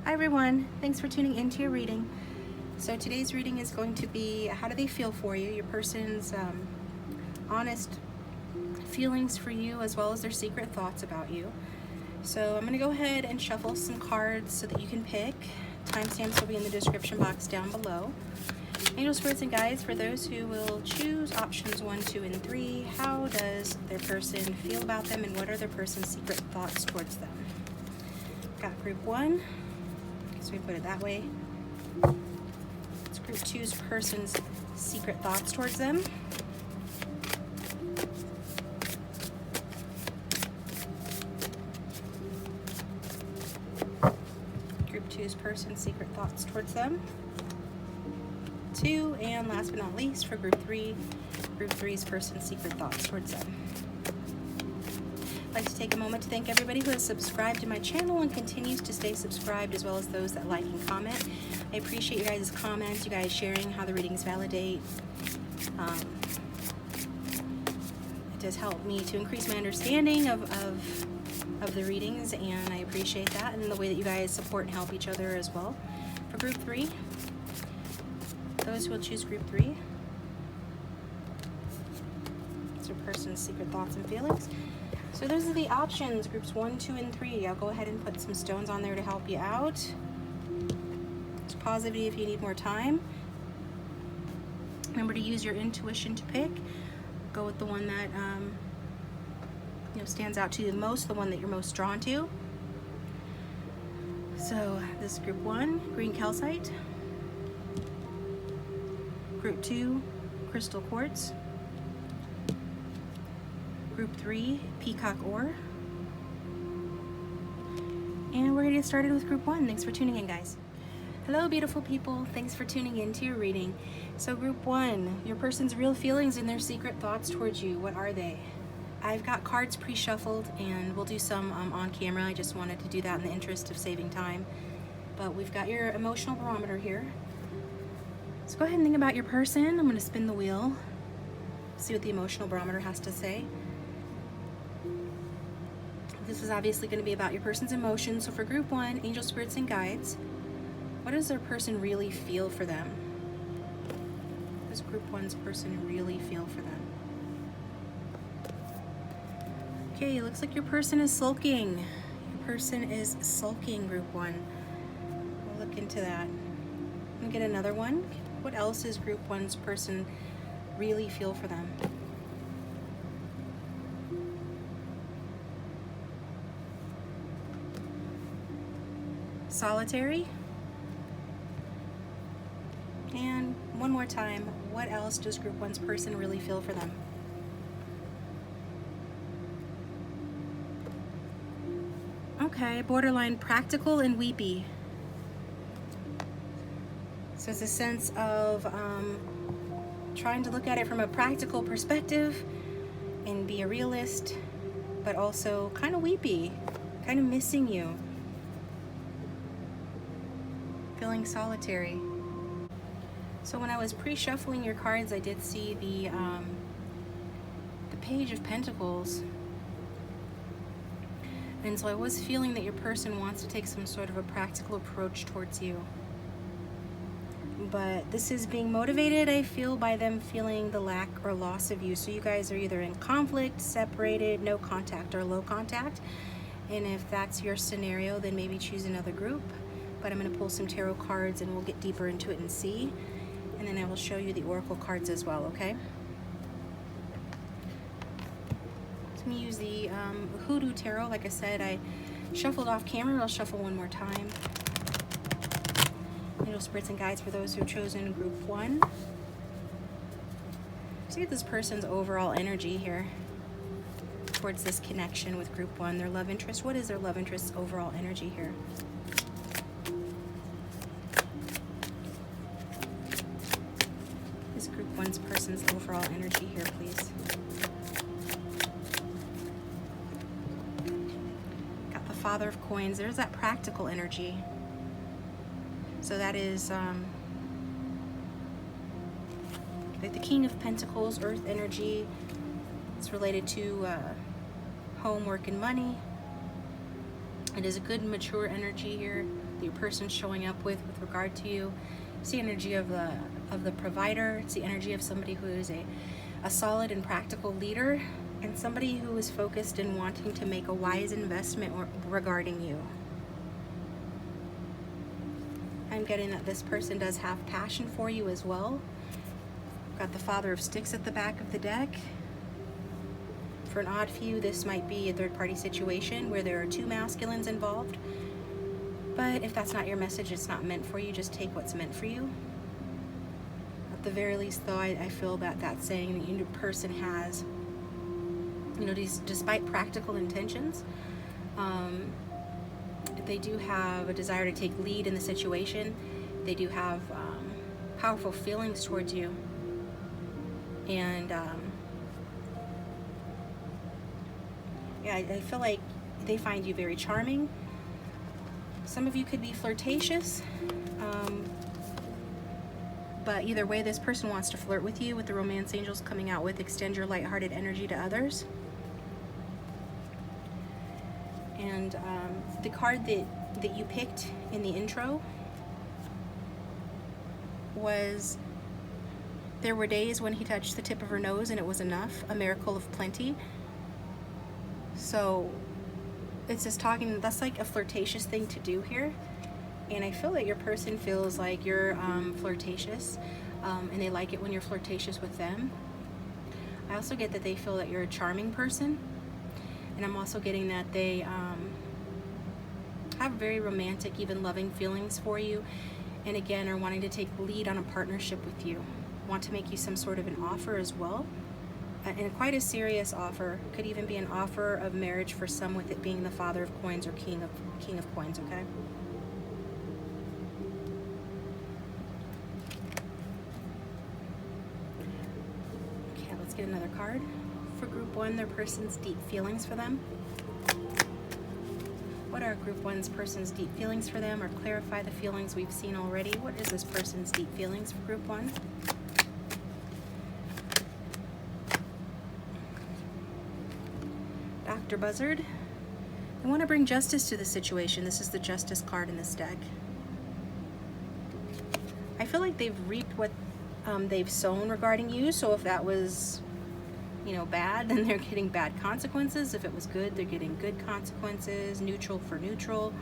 Hi everyone, thanks for tuning into your reading. So today's reading is going to be how do they feel for you, your person's honest feelings for you as well as their secret thoughts about you. So I'm going to go ahead and shuffle some cards so that you can pick. Timestamps will be in the description box down below. Angel Spirits and Guides, for those who will choose options 1, 2, and 3, how does their person feel about them and what are their person's secret thoughts towards them? Got group 1. So we put it that way. It's group 2's person's secret thoughts towards them. Group 2's person's secret thoughts towards them. 2, and last but not least for group 3, group 3's person's secret thoughts towards them. I'd like to take a moment to thank everybody who has subscribed to my channel and continues to stay subscribed, as well as those that like and comment. I appreciate you guys' comments, you guys sharing how the readings validate. It does help me to increase my understanding of the readings, and I appreciate that, and the way that you guys support and help each other as well. For group 3, those who will choose group 3, it's your person's secret thoughts and feelings. So those are the options, groups 1, 2, and 3. I'll go ahead and put some stones on there to help you out. It's positivity if you need more time. Remember to use your intuition to pick. Go with the one that stands out to you the most, the one that you're most drawn to. So this is group 1, green calcite. Group 2, crystal quartz. Group 3, peacock ore. And we're going to get started with group 1. Thanks for tuning in, guys. Hello, beautiful people. Thanks for tuning in to your reading. So group 1, your person's real feelings and their secret thoughts towards you. What are they? I've got cards pre-shuffled, and we'll do some on camera. I just wanted to do that in the interest of saving time. But we've got your emotional barometer here. So go ahead and think about your person. I'm going to spin the wheel, see what the emotional barometer has to say. This is obviously going to be about your person's emotions. So for group 1, angel spirits and guides, what does their person really feel for them? What does group 1's person really feel for them? Okay, it looks like your person is sulking. Your person is sulking, group 1. We'll look into that. Let me get another one. What else does group 1's person really feel for them? Solitary. And one more time, what else does group 1's person really feel for them? Okay, borderline practical and weepy. So it's a sense of trying to look at it from a practical perspective and be a realist, but also kind of weepy, kind of missing you. Feeling solitary. So when I was pre-shuffling your cards, I did see the Page of Pentacles, and so I was feeling that your person wants to take some sort of a practical approach towards you. But this is being motivated, I feel, by them feeling the lack or loss of you. So you guys are either in conflict, separated, no contact, or low contact. And if that's your scenario, then maybe choose another group. But I'm going to pull some tarot cards and we'll get deeper into it and see. And then I will show you the oracle cards as well, okay? So I'm going to use the Hoodoo Tarot. Like I said, I shuffled off camera. I'll shuffle one more time. Angel Spirits and Guides, for those who have chosen group 1. Just get this person's overall energy here towards this connection with group 1, their love interest. What is their love interest's overall energy here? Is group 1's person's overall energy here, please? Got the Father of Coins. There's that practical energy. So that is like the King of Pentacles, earth energy. It's related to home, work, and money. It is a good mature energy here. that your person's showing up with regard to you. It's the energy of the provider. It's the energy of somebody who is a solid and practical leader, and somebody who is focused in wanting to make a wise investment regarding you. I'm getting that this person does have passion for you as well. Got the Father of Sticks at the back of the deck. For an odd few, this might be a third-party situation where there are two masculines involved. But if that's not your message, it's not meant for you. Just take what's meant for you. At the very least, though, I feel that that's saying that your person has, despite practical intentions, they do have a desire to take lead in the situation. They do have powerful feelings towards you. And yeah, I feel like they find you very charming. Some of you could be flirtatious. But either way, this person wants to flirt with you, with the romance angels coming out with extend your lighthearted energy to others. And the card that you picked in the intro was, there were days when he touched the tip of her nose and it was enough, a miracle of plenty. So it's just talking, that's like a flirtatious thing to do here. And I feel that your person feels like you're flirtatious, and they like it when you're flirtatious with them. I also get that they feel that you're a charming person. And I'm also getting that they have very romantic, even loving feelings for you. And again, are wanting to take lead on a partnership with you. Want to make you some sort of an offer as well. And quite a serious offer. Could even be an offer of marriage for some, with it being the Father of Coins or King of Coins, okay? Okay, let's get another card. For group one, their person's deep feelings for them. What are group one's person's deep feelings for them, or clarify the feelings we've seen already? What is this person's deep feelings for group one? Dr. Buzzard. They want to bring justice to the situation. This is the Justice card in this deck. I feel like they've reaped what they've sown regarding you. So if that was, bad, then they're getting bad consequences. If it was good, they're getting good consequences. Neutral for neutral.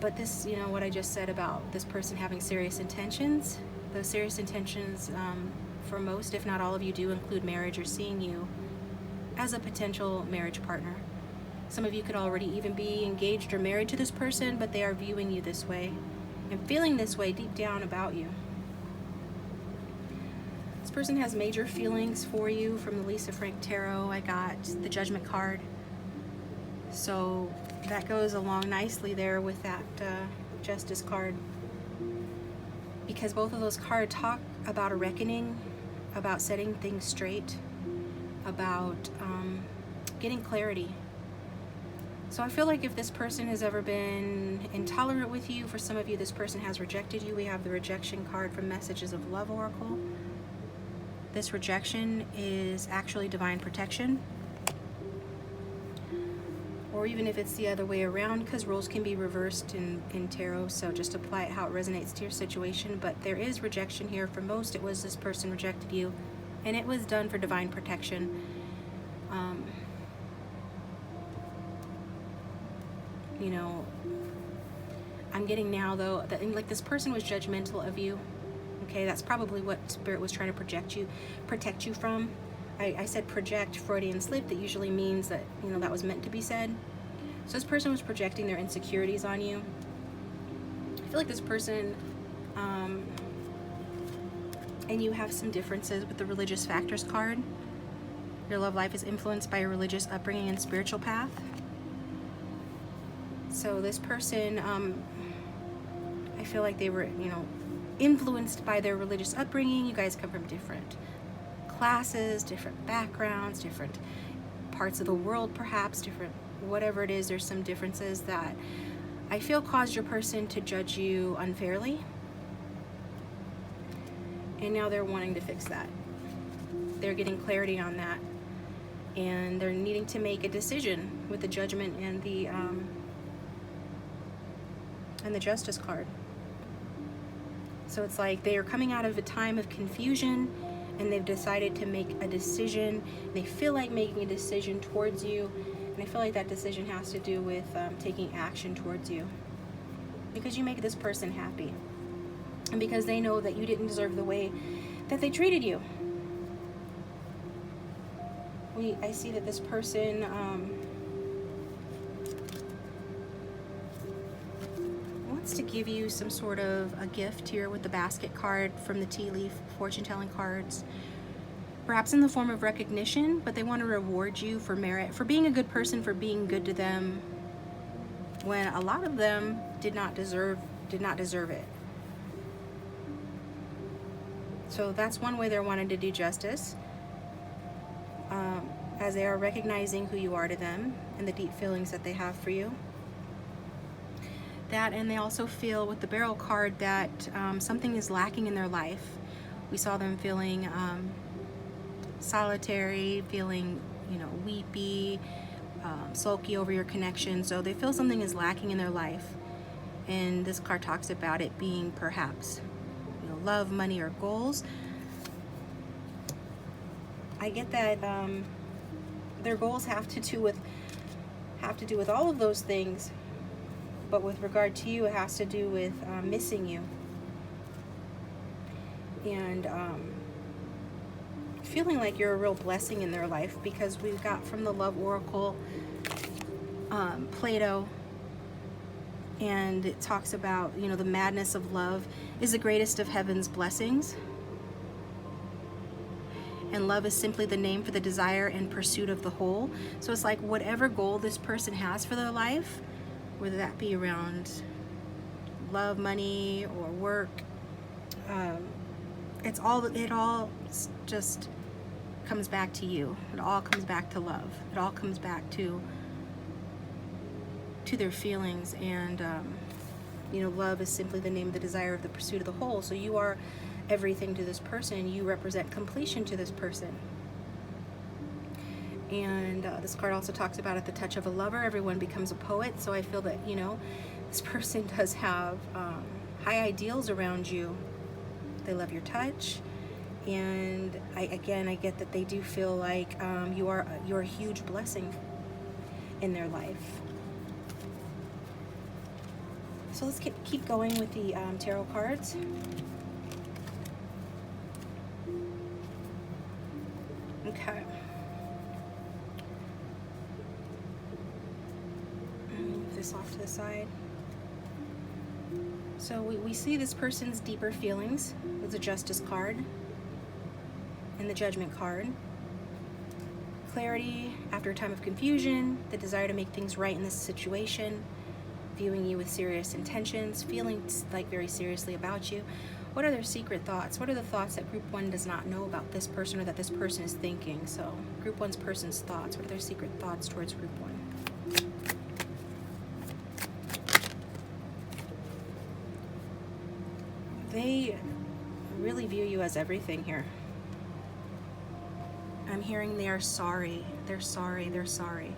But this, what I just said about this person having serious intentions, those serious intentions, for most, if not all of you, do include marriage or seeing you as a potential marriage partner. Some of you could already even be engaged or married to this person, but they are viewing you this way and feeling this way deep down about you. This person has major feelings for you. From the Lisa Frank Tarot, I got the Judgment card. So that goes along nicely there with that Justice card, because both of those cards talk about a reckoning, about setting things straight, about getting clarity. So I feel like if this person has ever been intolerant with you, for some of you, this person has rejected you. We have the rejection card from Messages of Love Oracle. This rejection is actually divine protection. Or even if it's the other way around, because roles can be reversed in tarot, so just apply it how it resonates to your situation. But there is rejection here. For most, it was this person rejected you, and it was done for divine protection. I'm getting now, though, that like this person was judgmental of you. Okay, that's probably what Spirit was trying to protect you from. I said project, Freudian slip. That usually means that, that was meant to be said. So this person was projecting their insecurities on you. I feel like this person, and you have some differences with the Religious Factors card. Your love life is influenced by your religious upbringing and spiritual path. So this person, I feel like they were, influenced by their religious upbringing. You guys come from different classes, different backgrounds, different parts of the world, perhaps different, whatever it is. There's some differences that I feel caused your person to judge you unfairly. And now they're wanting to fix that. They're getting clarity on that. And they're needing to make a decision with the Judgment and the and the Justice card. So it's like they are coming out of a time of confusion, and they've decided to make a decision. They feel like making a decision towards you, and I feel like that decision has to do with taking action towards you, because you make this person happy, and because they know that you didn't deserve the way that they treated you. I see that this person wants to give you some sort of a gift here with the basket card from the tea leaf fortune telling cards, perhaps in the form of recognition, but they want to reward you for merit, for being a good person, for being good to them, when a lot of them did not deserve it. So that's one way they're wanting to do justice, as they are recognizing who you are to them and the deep feelings that they have for you. That, and they also feel with the barrel card that something is lacking in their life. We saw them feeling solitary, feeling, weepy, sulky over your connection. So they feel something is lacking in their life, and this card talks about it being perhaps love, money, or goals. I get that their goals have to do with all of those things, but with regard to you, it has to do with missing you and feeling like you're a real blessing in their life, because we've got from the Love Oracle Plato, and it talks about the madness of love is the greatest of heaven's blessings, and love is simply the name for the desire and pursuit of the whole. So it's like whatever goal this person has for their life, whether that be around love, money, or work, it all just comes back to you. It all comes back to love. It all comes back to their feelings, and love is simply the name of the desire of the pursuit of the whole. So you are everything to this person. You represent completion to this person. And this card also talks about at the touch of a lover, everyone becomes a poet. So I feel that, this person does have high ideals around you. They love your touch. And I get that they do feel like you're a huge blessing in their life. So let's keep going with the tarot cards. Okay. Move this off to the side. So we see this person's deeper feelings with the Justice card and the Judgment card. Clarity after a time of confusion, the desire to make things right in this situation, viewing you with serious intentions, feeling like very seriously about you. What are their secret thoughts? What are the thoughts that Group 1 does not know about this person, or that this person is thinking? So Group 1's person's thoughts. What are their secret thoughts towards Group 1? They really view you as everything here. I'm hearing they are sorry. They're sorry. They're sorry.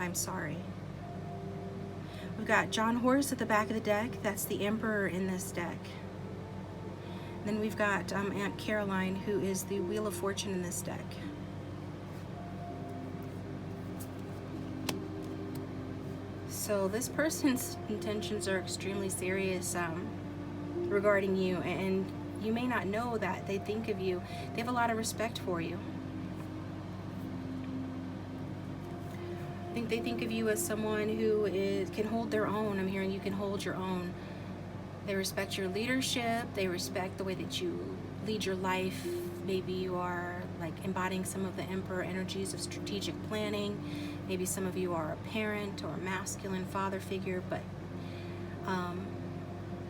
I'm sorry. We've got John Horse at the back of the deck. That's the Emperor in this deck. Then we've got Aunt Caroline, who is the Wheel of Fortune in this deck. So this person's intentions are extremely serious regarding you, and you may not know that they think of you. They have a lot of respect for you. I think they think of you as someone who can hold their own. I'm hearing you can hold your own. They respect your leadership. They respect the way that you lead your life. Maybe you are like embodying some of the Emperor energies of strategic planning. Maybe some of you are a parent or a masculine father figure, but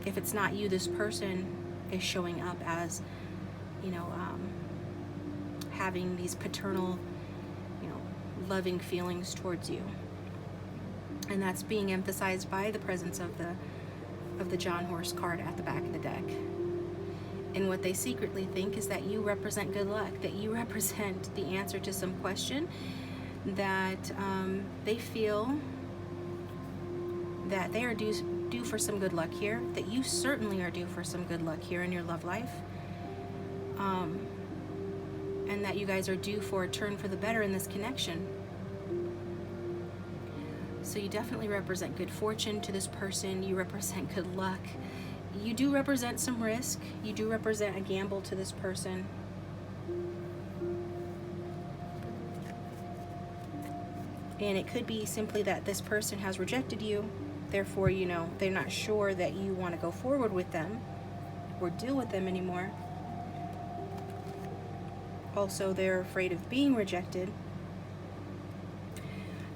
if it's not you, this person is showing up as, having these paternal, loving feelings towards you. And that's being emphasized by the presence of the John Horse card at the back of the deck. And what they secretly think is that you represent good luck, that you represent the answer to some question, that they feel that they are due due for some good luck here, that you certainly are due for some good luck here in your love life. And that you guys are due for a turn for the better in this connection. So you definitely represent good fortune to this person. You represent good luck. You do represent some risk. You do represent a gamble to this person. And it could be simply that this person has rejected you. Therefore, you know, they're not sure that you want to go forward with them or deal with them anymore. Also, they're afraid of being rejected.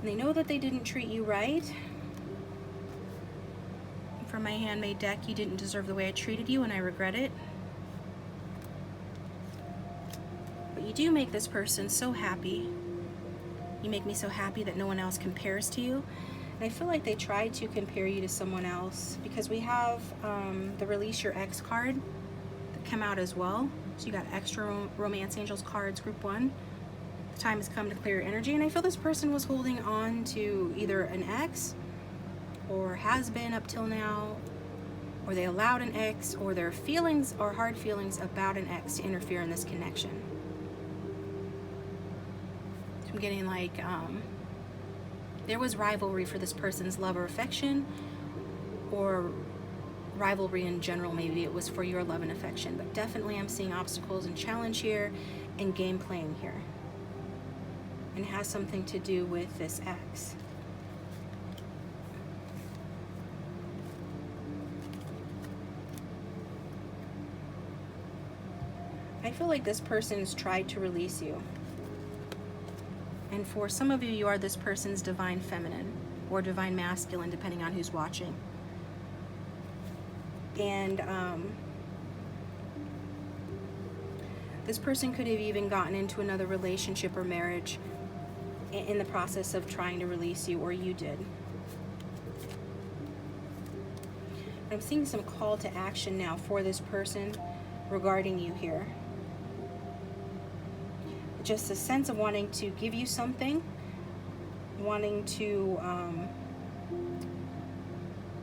And they know that they didn't treat you right. For my handmade deck, you didn't deserve the way I treated you, and I regret it. But you do make this person so happy. You make me so happy that no one else compares to you. And I feel like they tried to compare you to someone else, because we have the Release Your Ex card that come out as well. So you got extra Romance Angels cards, group 1. The time has come to clear your energy, and I feel this person was holding on to either an ex, or has been up till now, or they allowed an ex, or their feelings or hard feelings about an ex to interfere in this connection. So I'm getting like there was rivalry for this person's love or affection, or rivalry in general. Maybe it was for your love and affection, but definitely I'm seeing obstacles and challenge here and game playing here, and it has something to do with this ex. I feel like this person's tried to release you. And for some of you, you are this person's divine feminine or divine masculine, depending on who's watching. And this person could have even gotten into another relationship or marriage in the process of trying to release you, or you did. I'm seeing some call to action now for this person regarding you here. Just a sense of wanting to give you something, wanting to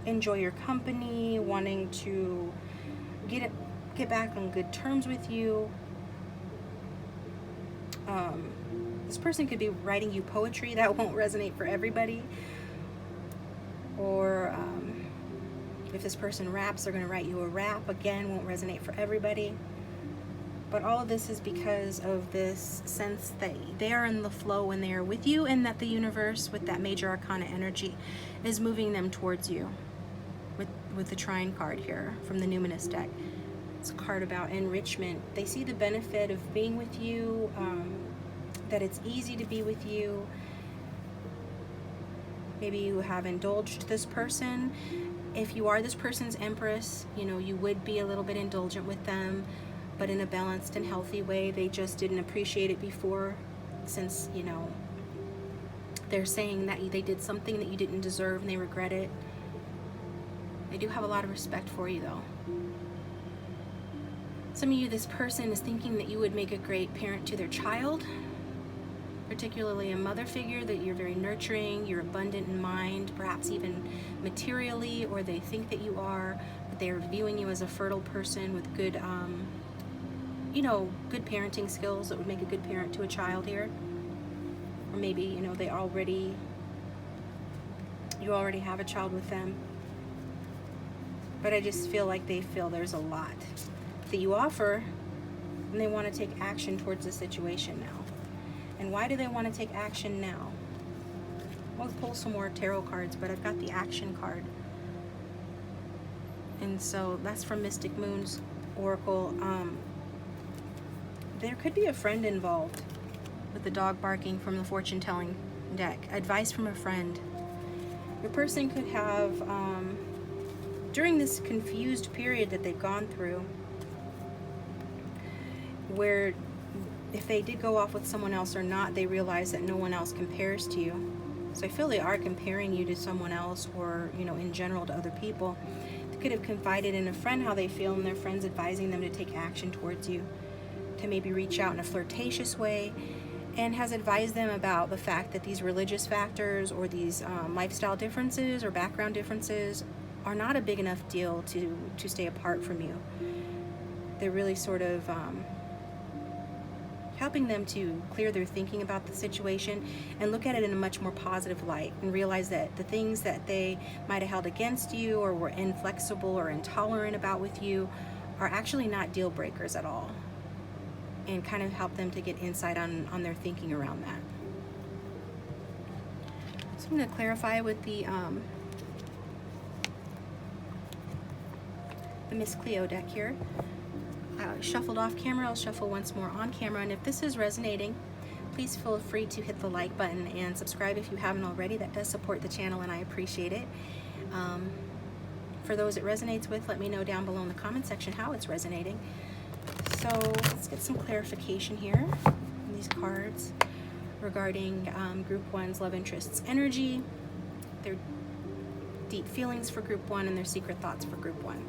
enjoy your company, wanting to get back on good terms with you. This person could be writing you poetry that won't resonate for everybody, or if this person raps, they're going to write you a rap, again, won't resonate for everybody. But all of this is because of this sense that they are in the flow when they are with you, and that the universe, with that major arcana energy, is moving them towards you. With the Trine card here from the Numinous deck. It's a card about enrichment. They see the benefit of being with you, that it's easy to be with you. Maybe you have indulged this person. If you are this person's empress, you know, you would be a little bit indulgent with them, but in a balanced and healthy way. They just didn't appreciate it before, since, you know, they're saying that they did something that you didn't deserve and they regret it. They do have a lot of respect for you, though. Some of you, this person is thinking that you would make a great parent to their child, particularly a mother figure, that you're very nurturing, you're abundant in mind, perhaps even materially, or they think that you are, but they're viewing you as a fertile person with good, you know, good parenting skills that would make a good parent to a child here. Or maybe, you know, you already have a child with them. But I just feel like they feel there's a lot that you offer, and they want to take action towards the situation now. And why do they want to take action now? I'll pull some more tarot cards, but I've got the action card. And so that's from Mystic Moon's Oracle. There could be a friend involved with the dog barking from the fortune telling deck. Advice from a friend. Your person could have, during this confused period that they've gone through, where if they did go off with someone else or not, they realize that no one else compares to you. So I feel they are comparing you to someone else, or, you know, in general to other people. They could have confided in a friend how they feel, and their friend's advising them to take action towards you, to maybe reach out in a flirtatious way, and has advised them about the fact that these religious factors or these lifestyle differences or background differences are not a big enough deal to stay apart from you. They're really sort of helping them to clear their thinking about the situation and look at it in a much more positive light, and realize that the things that they might have held against you or were inflexible or intolerant about with you are actually not deal breakers at all, and kind of help them to get insight on their thinking around that. So I'm going to clarify with the Miss Cleo deck here. Shuffled off camera, I'll shuffle once more on camera, and if this is resonating, please feel free to hit the like button and subscribe if you haven't already. That does support the channel and I appreciate it. For those it resonates with, let me know down below in the comment section how it's resonating. So let's get some clarification here on these cards regarding Group 1's love interests energy, their deep feelings for Group 1, and their secret thoughts for Group 1.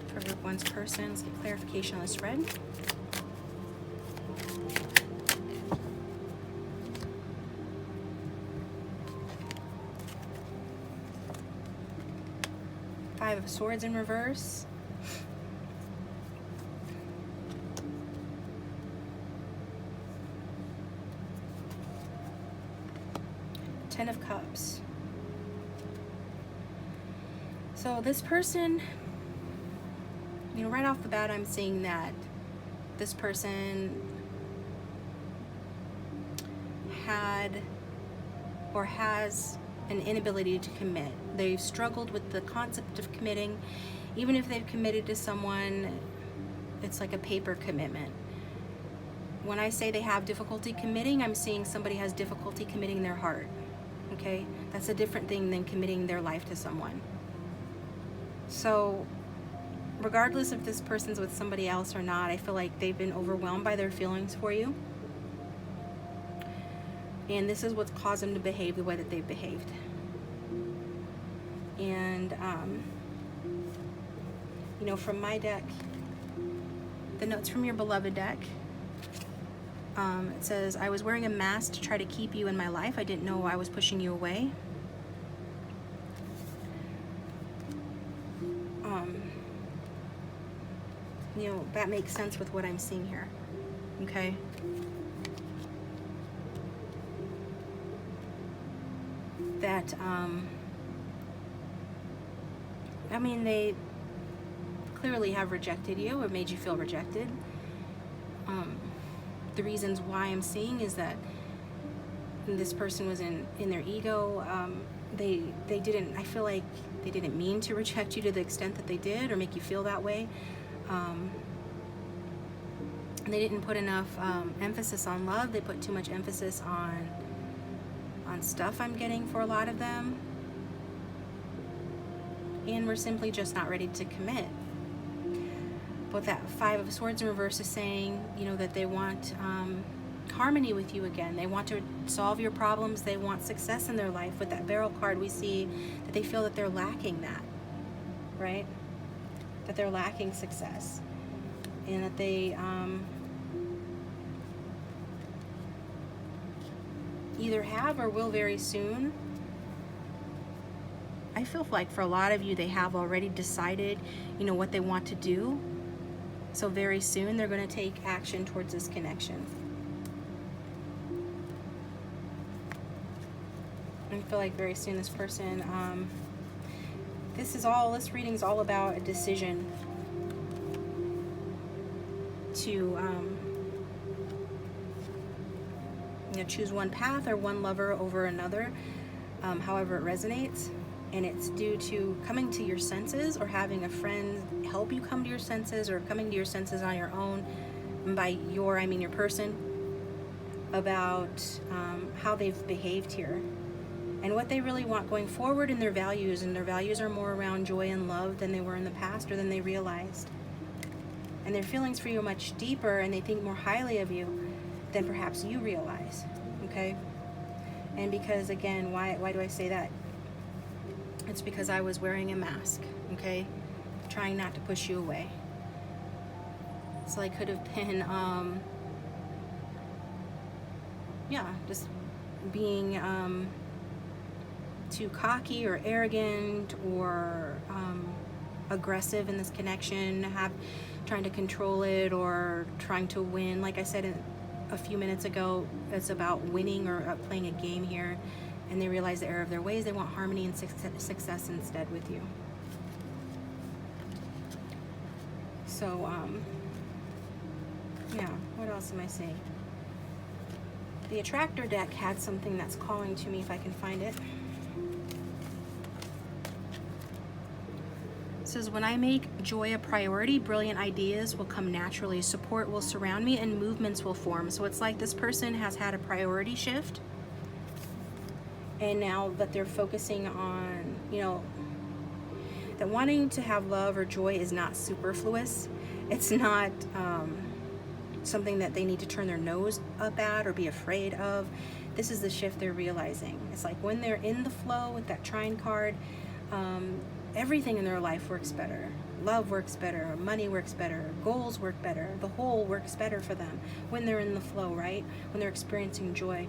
For Group 1's person, let's get clarification on this spread. Five of Swords in reverse. Ten of Cups. So this person, you know, right off the bat, I'm seeing that this person had or has an inability to commit. They've struggled with the concept of committing. Even if they've committed to someone, it's like a paper commitment. When I say they have difficulty committing, I'm seeing somebody has difficulty committing their heart. Okay? That's a different thing than committing their life to someone. So regardless if this person's with somebody else or not, I feel like they've been overwhelmed by their feelings for you. And this is what's caused them to behave the way that they've behaved. And, you know, from my deck, the notes from your beloved deck, it says, I was wearing a mask to try to keep you in my life. I didn't know I was pushing you away. You know, that makes sense with what I'm seeing here. Okay? That, I mean, they clearly have rejected you or made you feel rejected. The reasons why I'm seeing is that this person was in their ego. They didn't, I feel like they didn't mean to reject you to the extent that they did or make you feel that way. They didn't put enough emphasis on love. They put too much emphasis on stuff, I'm getting, for a lot of them. And we're simply just not ready to commit. But that Five of Swords in reverse is saying, you know, that they want harmony with you again. They want to solve your problems. They want success in their life. With that Barrel card, we see that they feel that they're lacking that, right? That they're lacking success. And that they either have or will very soon. I feel like for a lot of you, they have already decided, you know, what they want to do. So very soon they're going to take action towards this connection. I feel like very soon this person, this reading is all about a decision to you know, choose one path or one lover over another, however it resonates. And it's due to coming to your senses or having a friend help you come to your senses, or coming to your senses on your own. And by your, I mean your person, about how they've behaved here and what they really want going forward in their values. And their values are more around joy and love than they were in the past or than they realized. And their feelings for you are much deeper, and they think more highly of you than perhaps you realize. Okay? And because, again, why do I say that? It's because I was wearing a mask, okay? Trying not to push you away. So I could have been yeah, just being too cocky or arrogant or aggressive in this connection, trying to control it or trying to win. Like I said a few minutes ago, it's about winning or playing a game here, and they realize the error of their ways. They want harmony and success instead with you. So yeah, what else am I saying? The attractor deck had something that's calling to me, if I can find it. It says, when I make joy a priority, brilliant ideas will come naturally, support will surround me, and movements will form. So it's like this person has had a priority shift, and now that they're focusing on, you know, that wanting to have love or joy is not superfluous. It's not something that they need to turn their nose up at or be afraid of. This is the shift they're realizing. It's like when they're in the flow with that trine card, everything in their life works better. Love works better, money works better, goals work better, the whole works better for them when they're in the flow, right? When they're experiencing joy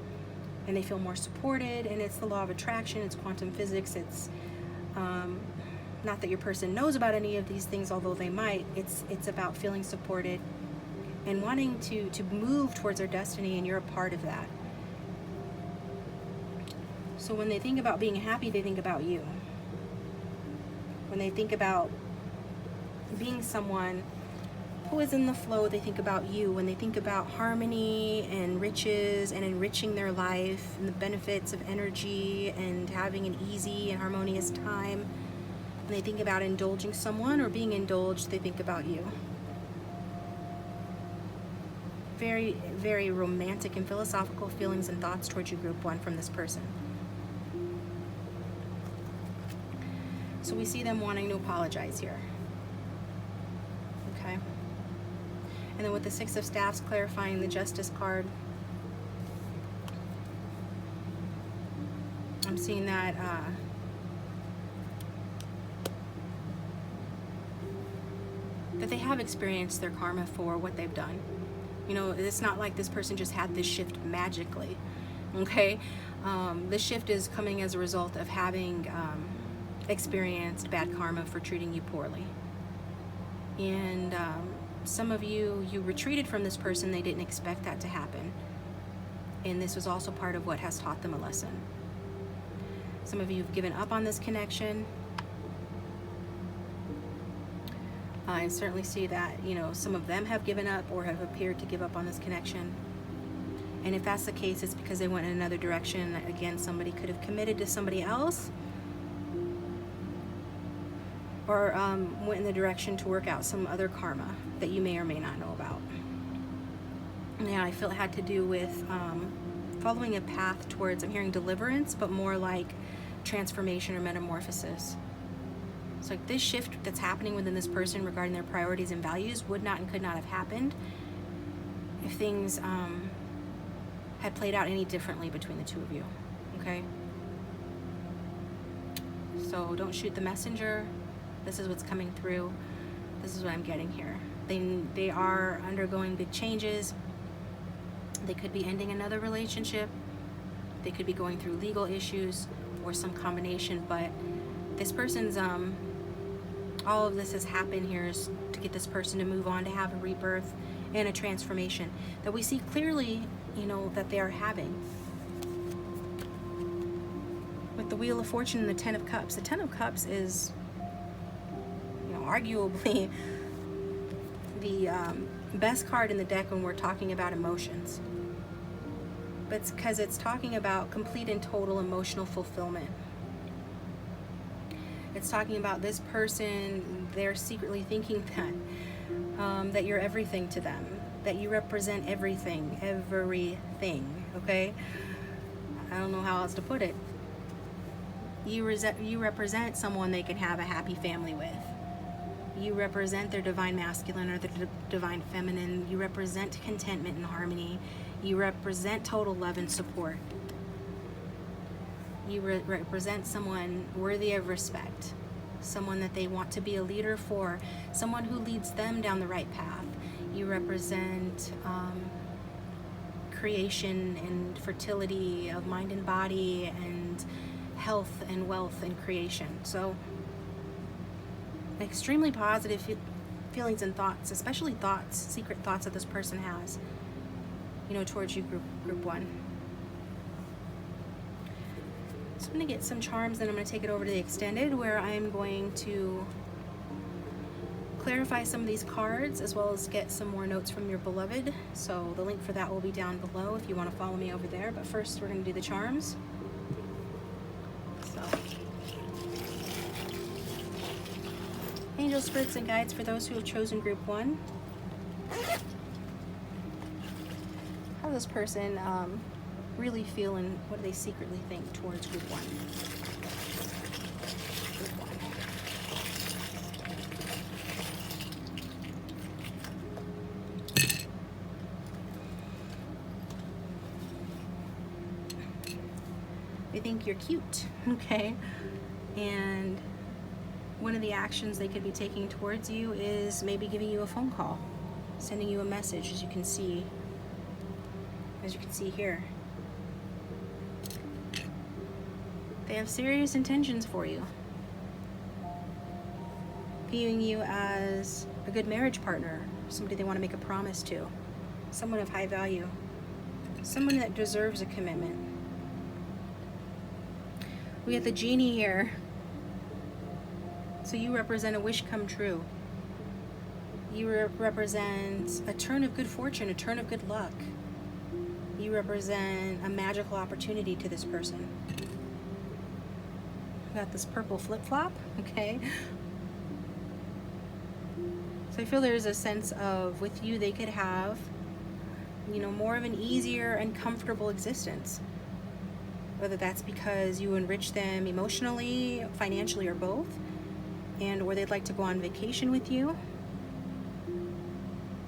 and they feel more supported. And it's the law of attraction, it's quantum physics, it's not that your person knows about any of these things, although they might. It's about feeling supported and wanting to move towards their destiny, and you're a part of that. So when they think about being happy, they think about you. When they think about being someone who is in the flow, they think about you. When they think about harmony and riches and enriching their life and the benefits of energy and having an easy and harmonious time, when they think about indulging someone or being indulged, they think about you. Very, very romantic and philosophical feelings and thoughts towards you, group one, from this person. So we see them wanting to apologize here. Okay. And then with the Six of Staffs clarifying the Justice card, I'm seeing that that they have experienced their karma for what they've done. You know, it's not like this person just had this shift magically, okay? This shift is coming as a result of having experienced bad karma for treating you poorly. And some of you retreated from this person. They didn't expect that to happen. And this was also part of what has taught them a lesson. Some of you have given up on this connection. I certainly see that, you know, some of them have given up or have appeared to give up on this connection. And if that's the case, it's because they went in another direction. Again, somebody could have committed to somebody else, or went in the direction to work out some other karma that you may or may not know about. Yeah, I feel it had to do with following a path towards, I'm hearing deliverance, but more like transformation or metamorphosis. So like this shift that's happening within this person regarding their priorities and values would not and could not have happened if things had played out any differently between the two of you, okay? So don't shoot the messenger. This is what's coming through. This is what I'm getting here. They are undergoing big changes. They could be ending another relationship. They could be going through legal issues or some combination, but this person's, all of this has happened here is to get this person to move on, to have a rebirth and a transformation that we see clearly, you know, that they are having. With the Wheel of Fortune and the Ten of Cups. The Ten of Cups is, you know, arguably the best card in the deck when we're talking about emotions. But it's because it's talking about complete and total emotional fulfillment. It's talking about this person, they're secretly thinking that you're everything to them, that you represent everything, okay? I don't know how else to put it. You represent someone they can have a happy family with. You represent their divine masculine or their divine feminine. You represent contentment and harmony. You represent total love and support. You represent someone worthy of respect, someone that they want to be a leader for, someone who leads them down the right path. You represent creation and fertility of mind and body and health and wealth and creation. So extremely positive feelings and thoughts, especially thoughts, secret thoughts that this person has, towards you, group one. So I'm going to get some charms, then I'm going to take it over to the extended, where I'm going to clarify some of these cards as well as get some more notes from your beloved. So the link for that will be down below if you want to follow me over there. But first we're going to do the charms. So, angel spirits and guides for those who have chosen group one. How does this person really feel, and what do they secretly think towards group one? Group one. They think you're cute, okay? And one of the actions they could be taking towards you is maybe giving you a phone call, sending you a message, as you can see here. They have serious intentions for you, viewing you as a good marriage partner, somebody they want to make a promise to, someone of high value, someone that deserves a commitment. We have the genie here. So you represent a wish come true. You represent a turn of good fortune, a turn of good luck. You represent a magical opportunity to this person. Got this purple flip-flop, okay? So I feel there's a sense of, with you, they could have, more of an easier and comfortable existence. Whether that's because you enrich them emotionally, financially, or both, or they'd like to go on vacation with you.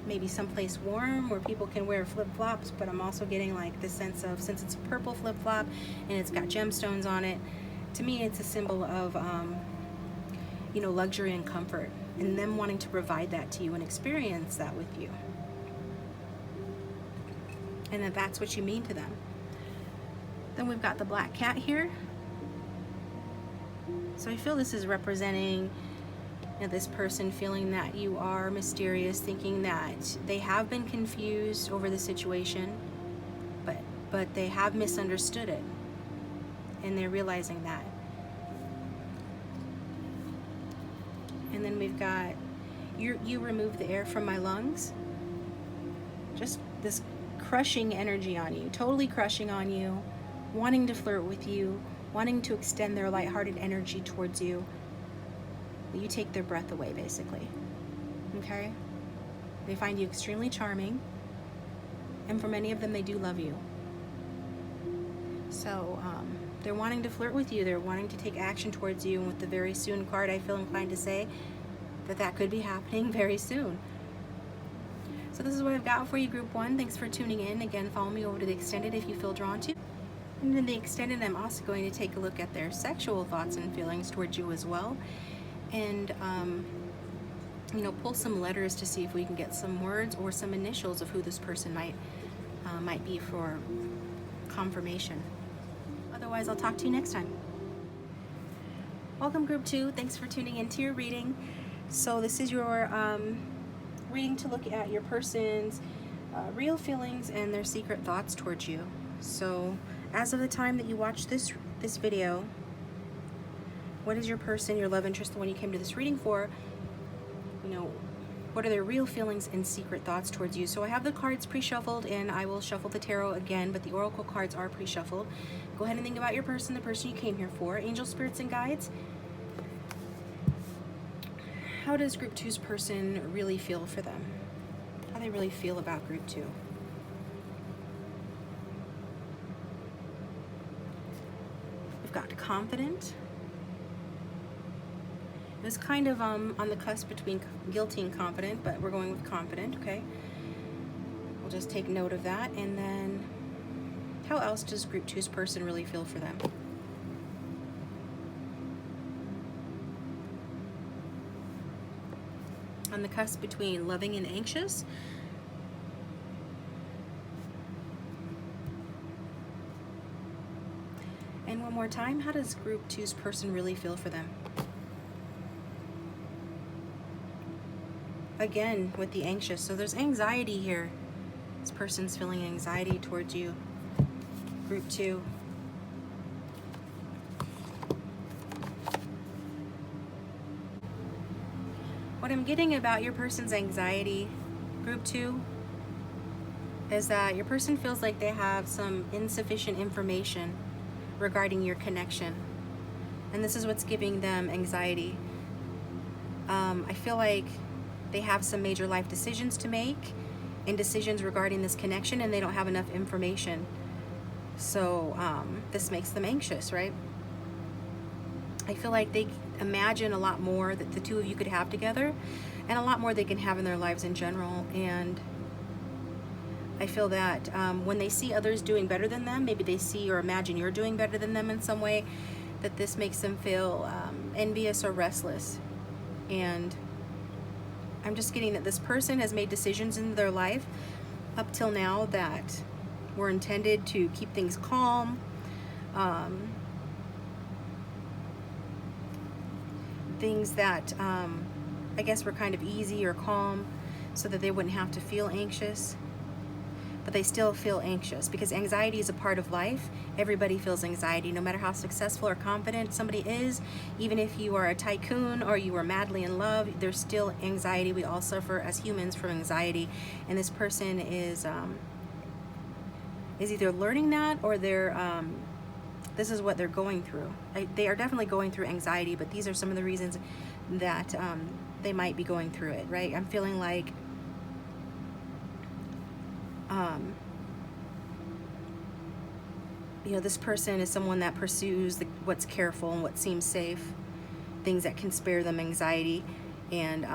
Maybe someplace warm where people can wear flip-flops, but I'm also getting like the sense of, since it's a purple flip-flop and it's got gemstones on it, to me it's a symbol of, luxury and comfort, and them wanting to provide that to you and experience that with you. And that's what you mean to them. Then we've got the black cat here. So I feel this is representing this person feeling that you are mysterious, thinking that they have been confused over the situation, but they have misunderstood it, and they're realizing that. And then we've got, you remove the air from my lungs. Just this crushing energy on you, totally crushing on you, wanting to flirt with you, wanting to extend their lighthearted energy towards you. You take their breath away, basically. Okay? They find you extremely charming, and for many of them, they do love you. So they're wanting to flirt with you. They're wanting to take action towards you, and with the very soon card, I feel inclined to say that could be happening very soon. So this is what I've got for you, group one. Thanks for tuning in. Again, follow me over to the extended if you feel drawn to. And in the extended, I'm also going to take a look at their sexual thoughts and feelings towards you as well. And pull some letters to see if we can get some words or some initials of who this person might be for confirmation. Otherwise, I'll talk to you next time. Welcome, group two. Thanks for tuning into your reading. So this is your reading to look at your person's real feelings and their secret thoughts towards you. So as of the time that you watch this video, what is your person, your love interest, the one you came to this reading for, what are their real feelings and secret thoughts towards you? So I have the cards pre-shuffled, and I will shuffle the tarot again, but the oracle cards are pre-shuffled. Go ahead and think about your person, the person you came here for. Angel, spirits, and guides. How does group two's person really feel for them? How do they really feel about group two? We've got confident. It was kind of on the cusp between guilty and confident, but we're going with confident, okay? We'll just take note of that. And then, how else does group two's person really feel for them? On the cusp between loving and anxious. more time. How does group two's person really feel for them? Again, with the anxious. So there's anxiety here. This person's feeling anxiety towards you. Group two. What I'm getting about your person's anxiety, group two, is that your person feels like they have some insufficient information regarding your connection. And this is what's giving them anxiety. I feel like they have some major life decisions to make and decisions regarding this connection, and they don't have enough information. So this makes them anxious, right? I feel like they imagine a lot more that the two of you could have together, and a lot more they can have in their lives in general. And I feel that when they see others doing better than them, maybe they see or imagine you're doing better than them in some way, that this makes them feel envious or restless. And I'm just getting that this person has made decisions in their life up till now that were intended to keep things calm, things that I guess were kind of easy or calm so that they wouldn't have to feel anxious. But they still feel anxious because anxiety is a part of life. Everybody feels anxiety, no matter how successful or confident somebody is. Even if you are a tycoon or you are madly in love, there's still anxiety. We all suffer as humans from anxiety, and this person is either learning that or they're this is what they're going through. They are definitely going through anxiety, but these are some of the reasons that they might be going through it, right? I'm feeling like you know, this person is someone that pursues what's careful and what seems safe, things that can spare them anxiety, and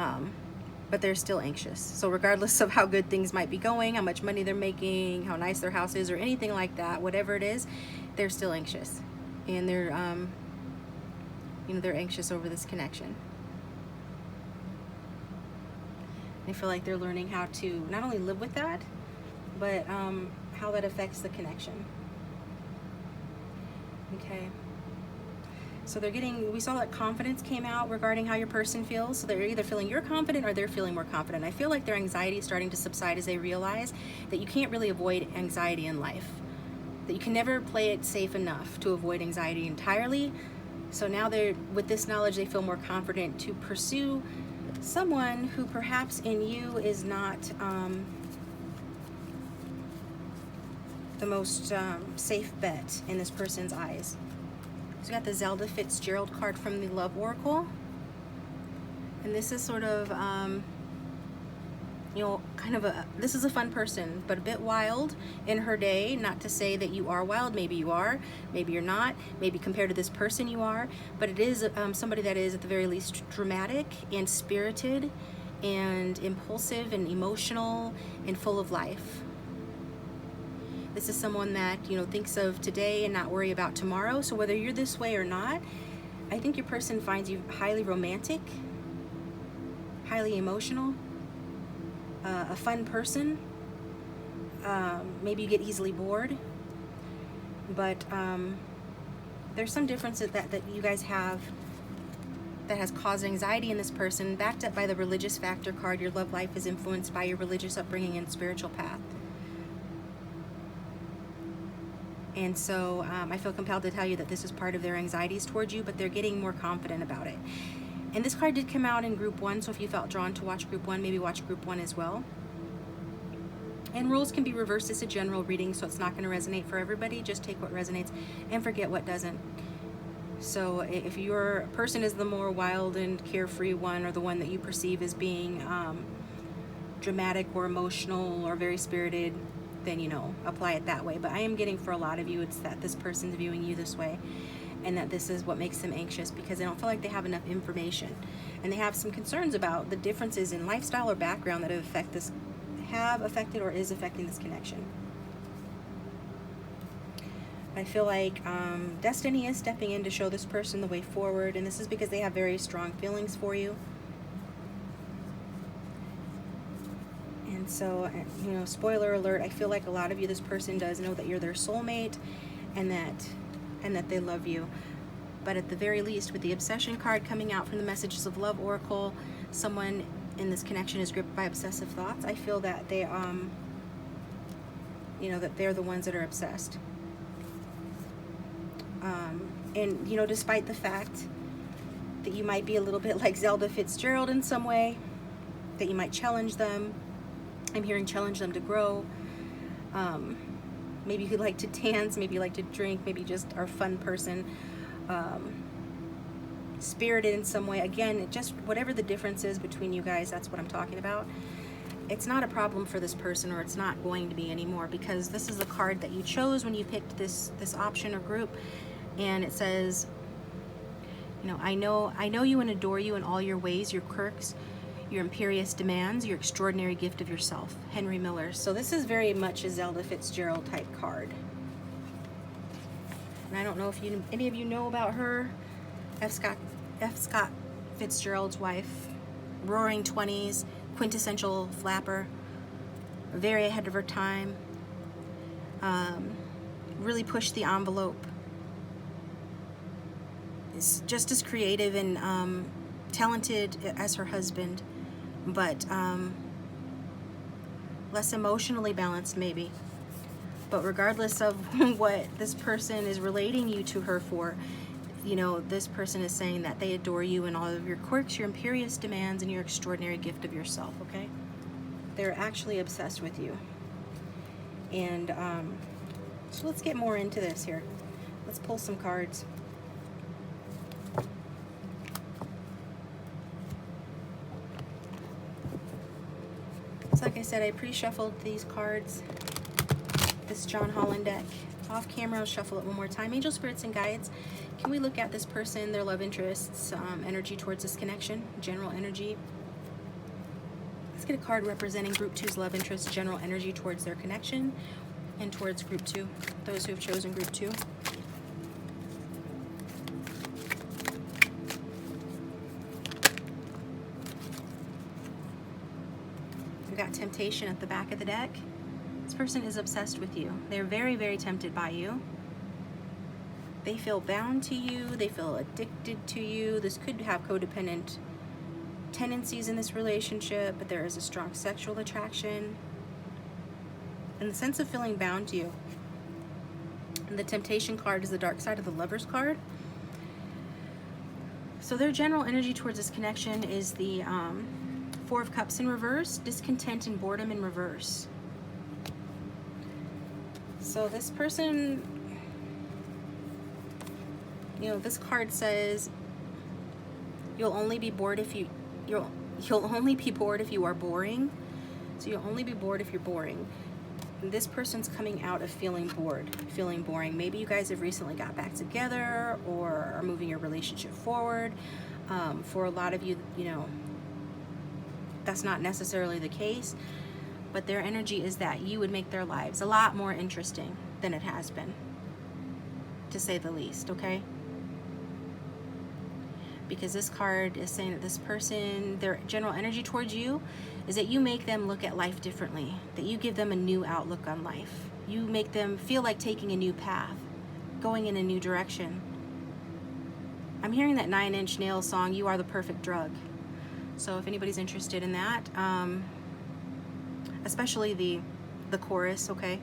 but they're still anxious. So regardless of how good things might be going, how much money they're making, how nice their house is, or anything like that, whatever it is, they're still anxious, and they're you know, they're anxious over this connection. I feel like they're learning how to not only live with that, but how that affects the connection. Okay. So they're getting, we saw that confidence came out regarding how your person feels. So they're either feeling you're confident or they're feeling more confident. I feel like their anxiety is starting to subside as they realize that you can't really avoid anxiety in life, that you can never play it safe enough to avoid anxiety entirely. So now they're, with this knowledge, they feel more confident to pursue someone who perhaps in you is not the most safe bet in this person's eyes. So we got the Zelda Fitzgerald card from the Love Oracle. And this is sort of, you know, kind of this is a fun person, but a bit wild in her day. Not to say that you are wild, maybe you are, maybe you're not, maybe compared to this person you are, but it is somebody that is at the very least dramatic and spirited and impulsive and emotional and full of life. This is someone that, you know, thinks of today and not worry about tomorrow. So whether you're this way or not, I think your person finds you highly romantic, highly emotional, a fun person. Maybe you get easily bored, but there's some differences that you guys have that has caused anxiety in this person, backed up by the religious factor card. Your love life is influenced by your religious upbringing and spiritual path. And so I feel compelled to tell you that this is part of their anxieties towards you, but they're getting more confident about it. And this card did come out in group 1, so if you felt drawn to watch group 1, maybe watch group 1 as well. And rules can be reversed. It's a general reading, so it's not going to resonate for everybody. Just take what resonates and forget what doesn't. So if your person is the more wild and carefree one, or the one that you perceive as being dramatic or emotional or very spirited, then, you know, apply it that way. But I am getting for a lot of you, it's that this person's viewing you this way, and that this is what makes them anxious because they don't feel like they have enough information, and they have some concerns about the differences in lifestyle or background that have affected or is affecting this connection. I feel like destiny is stepping in to show this person the way forward, and this is because they have very strong feelings for you. And so, you know, spoiler alert, I feel like a lot of you, this person does know that you're their soulmate, and that and that they love you. But at the very least, with the obsession card coming out from the Messages of Love Oracle, someone in this connection is gripped by obsessive thoughts. I feel that they, that they're the ones that are obsessed. And, despite the fact that you might be a little bit like Zelda Fitzgerald in some way, that you might challenge them. I'm hearing challenge them to grow. Maybe you like to dance, maybe you like to drink, maybe you just are a fun person. Spirited in some way. Again, just whatever the difference is between you guys, that's what I'm talking about. It's not a problem for this person, or it's not going to be anymore, because this is the card that you chose when you picked this option or group. And it says, I know you and adore you in all your ways, your quirks, your imperious demands, your extraordinary gift of yourself. Henry Miller. So this is very much a Zelda Fitzgerald type card. And I don't know if any of you know about her. F. Scott Fitzgerald's wife. Roaring 20s, quintessential flapper. Very ahead of her time. Really pushed the envelope. Is just as creative and talented as her husband, but less emotionally balanced maybe. But regardless of what this person is relating you to her for, this person is saying that they adore you in all of your quirks, your imperious demands, and your extraordinary gift of yourself, okay? They're actually obsessed with you. And so let's get more into this here. Let's pull some cards. So like I said, I pre-shuffled these cards, this John Holland deck. Off camera, I'll shuffle it one more time. Angel, spirits, and guides, can we look at this person, their love interests, energy towards this connection, general energy? Let's get a card representing Group 2's love interest, general energy towards their connection, and towards Group 2, those who have chosen Group 2. We've got temptation at the back of the deck. This person is obsessed with you. They're very, very tempted by you. They feel bound to you. They feel addicted to you. This could have codependent tendencies in this relationship, but there is a strong sexual attraction and the sense of feeling bound to you. And the temptation card is the dark side of the Lovers card. So their general energy towards this connection is the Four of Cups in reverse, discontent and boredom in reverse. So this person, this card says you'll only be bored if you'll only be bored if you are boring. So you'll only be bored if you're boring. And this person's coming out of feeling bored, feeling boring. Maybe you guys have recently got back together or are moving your relationship forward. For a lot of you, that's not necessarily the case, but their energy is that you would make their lives a lot more interesting than it has been, to say the least, okay? Because this card is saying that this person, their general energy towards you is that you make them look at life differently, that you give them a new outlook on life. You make them feel like taking a new path, going in a new direction. I'm hearing that 9 Inch Nails song, You Are the Perfect Drug. So if anybody's interested in that, especially the chorus, okay?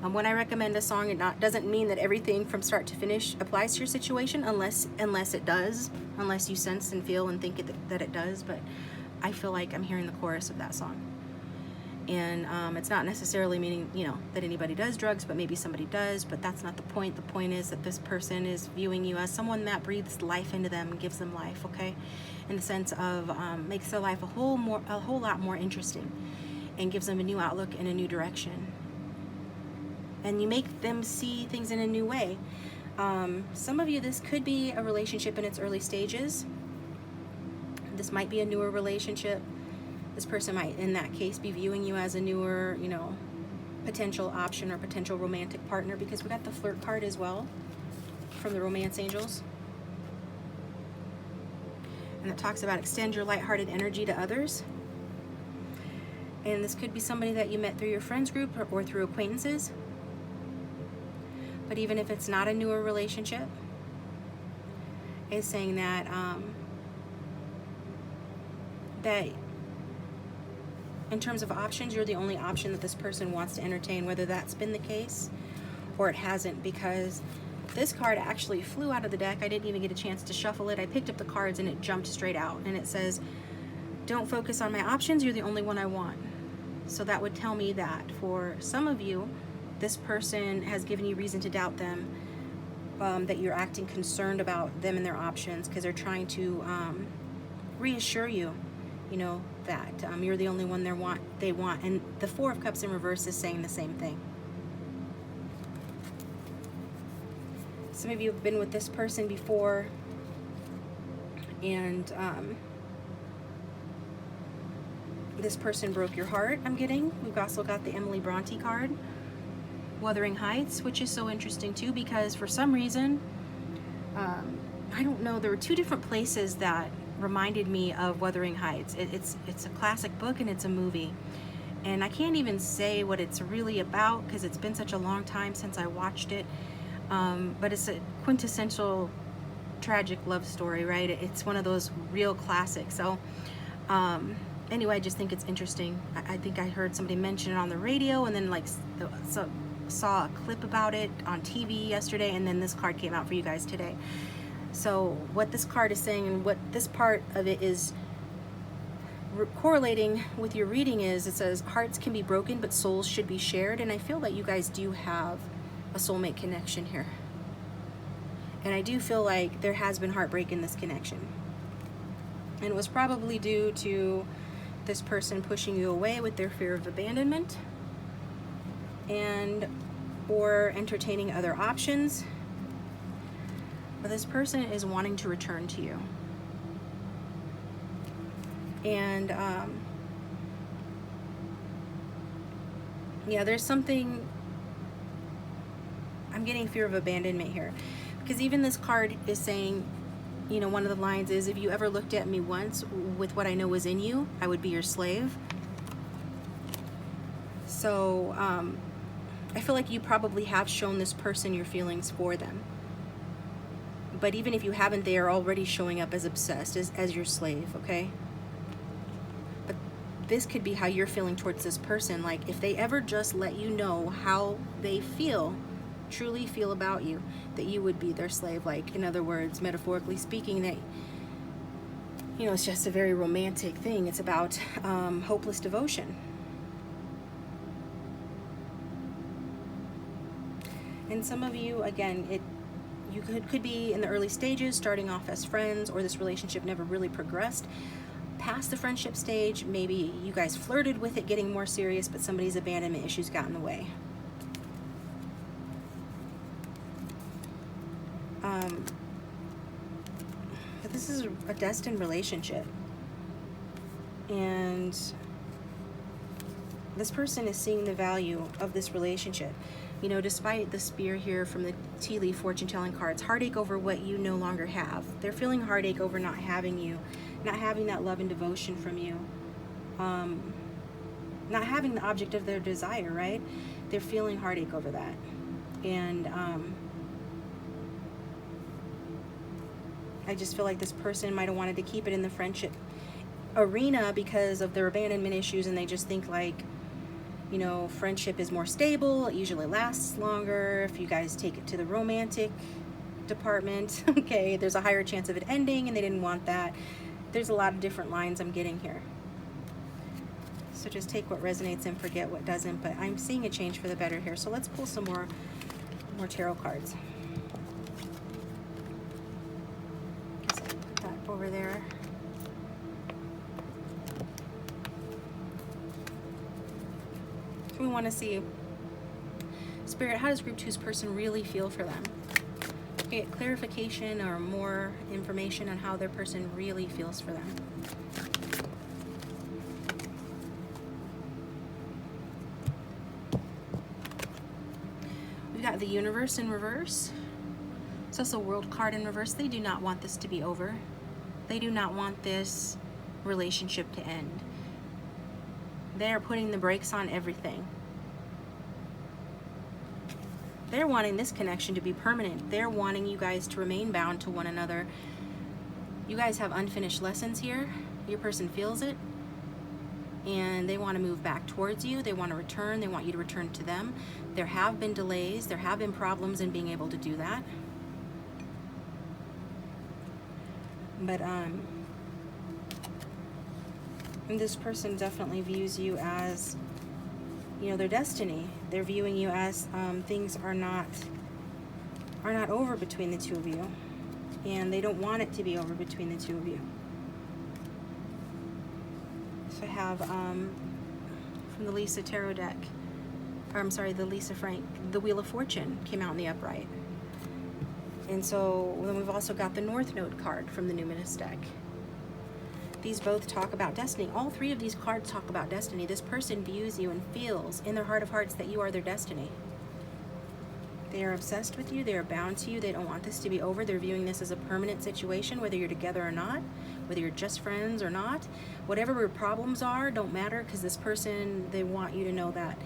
When I recommend a song, it doesn't mean that everything from start to finish applies to your situation, unless it does, unless you sense and feel and think that it does. But I feel like I'm hearing the chorus of that song. And it's not necessarily meaning, that anybody does drugs, but maybe somebody does, but that's not the point. The point is that this person is viewing you as someone that breathes life into them and gives them life, okay? In the sense of makes their life a whole lot more interesting and gives them a new outlook and a new direction. And you make them see things in a new way. Some of you, this could be a relationship in its early stages. This might be a newer relationship. This person might, in that case, be viewing you as a newer, potential option or potential romantic partner, because we got the flirt card as well from the Romance Angels. And it talks about extend your lighthearted energy to others. And this could be somebody that you met through your friends group or through acquaintances. but even if it's not a newer relationship, it's saying that that in terms of options, you're the only option that this person wants to entertain, whether that's been the case or it hasn't, because this card actually flew out of the deck. I didn't even get a chance to shuffle it. I picked up the cards and it jumped straight out, and it says, don't focus on my options, you're the only one I want. So that would tell me that for some of you, this person has given you reason to doubt them, that you're acting concerned about them and their options, because they're trying to reassure you, you know, that you're the only one they want. And the Four of Cups in reverse is saying the same thing. Some of you have been with this person before, and this person broke your heart, I'm getting. We've also got the Emily Bronte card, Wuthering Heights, which is so interesting too, because for some reason, I don't know, there were two different places that reminded me of Wuthering Heights. It's a classic book and it's a movie. And I can't even say what it's really about because it's been such a long time since I watched it. But it's a quintessential tragic love story, right? It's one of those real classics. So anyway, I just think it's interesting. I think I heard somebody mention it on the radio, and then like saw a clip about it on TV yesterday, and then this card came out for you guys today. So what this card is saying, and what this part of it is correlating with your reading, is it says hearts can be broken but souls should be shared. And I feel that you guys do have a soulmate connection here, and I do feel like there has been heartbreak in this connection, and it was probably due to this person pushing you away with their fear of abandonment, and or entertaining other options. But this person is wanting to return to you, and yeah, there's something, I'm getting fear of abandonment here, because even this card is saying, you know, one of the lines is, if you ever looked at me once with what I know was in you, I would be your slave. So I feel like you probably have shown this person your feelings for them, but even if you haven't, they are already showing up as obsessed, as your slave, okay? But this could be how you're feeling towards this person. Like, if they ever just let you know how they feel, truly feel about you, that you would be their slave. Like, in other words, metaphorically speaking, that, you know, it's just a very romantic thing. It's about hopeless devotion. And some of you, again, you could be in the early stages, starting off as friends, or this relationship never really progressed past the friendship stage. Maybe you guys flirted with it getting more serious, but somebody's abandonment issues got in the way. But this is a destined relationship, and this person is seeing the value of this relationship. You know, despite the spear here from the tea leaf fortune telling cards, heartache over what you no longer have. They're feeling heartache over not having you, not having that love and devotion from you, not having the object of their desire, right? They're feeling heartache over that. And I just feel like this person might have wanted to keep it in the friendship arena because of their abandonment issues, and they just think like, you know, friendship is more stable, it usually lasts longer. If you guys take it to the romantic department, okay, there's a higher chance of it ending, and they didn't want that. There's a lot of different lines I'm getting here. So just take what resonates and forget what doesn't, but I'm seeing a change for the better here. So let's pull some more tarot cards. Guess I'll put that over there. We want to see, Spirit, how does group 2's person really feel for them? Get clarification or more information on how their person really feels for them. We've got the Universe in reverse. It's also a World card in reverse. They do not want this to be over. They do not want this relationship to end. They are putting the brakes on everything. They're wanting this connection to be permanent. They're wanting you guys to remain bound to one another. You guys have unfinished lessons here. Your person feels it, and they want to move back towards you. They want to return. They want you to return to them. There have been delays. There have been problems in being able to do that. But this person definitely views you as, you know, their destiny. They're viewing you as things are not over between the two of you, and they don't want it to be over between the two of you. So I have from the Lisa Tarot deck, or I'm sorry, the Lisa Frank, the Wheel of Fortune came out in the upright. And so then we've also got the North Node card from the Numinous deck. These both talk about destiny. All three of these cards talk about destiny. This person views you and feels in their heart of hearts that you are their destiny. They are obsessed with you. They are bound to you. They don't want this to be over. They're viewing this as a permanent situation, whether you're together or not, whether you're just friends or not. Whatever your problems are don't matter, because this person, they want you to know that.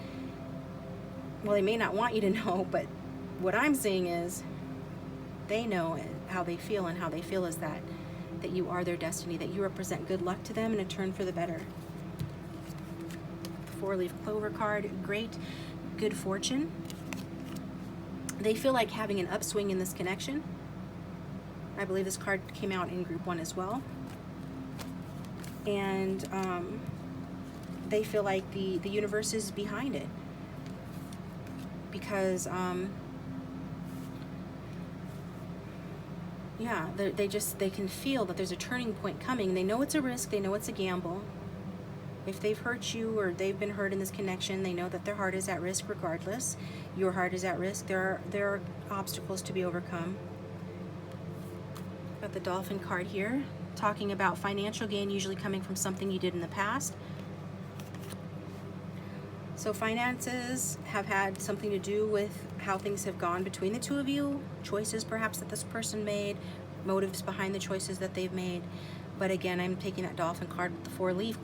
Well, they may not want you to know, but what I'm seeing is they know how they feel, and how they feel is that you are their destiny, that you represent good luck to them and a turn for the better. Four-leaf clover card, great good fortune. They feel like having an upswing in this connection. I believe this card came out in group 1 as well. And they feel like the universe is behind it, because yeah, they can feel that there's a turning point coming. They know it's a risk. They know it's a gamble. If they've hurt you or they've been hurt in this connection, they know that their heart is at risk regardless. Your heart is at risk. There are obstacles to be overcome. Got the Dolphin card here, talking about financial gain usually coming from something you did in the past. So finances have had something to do with how things have gone between the two of you, choices perhaps that this person made, motives behind the choices that they've made. But again, I'm taking that Dolphin card with the four-leaf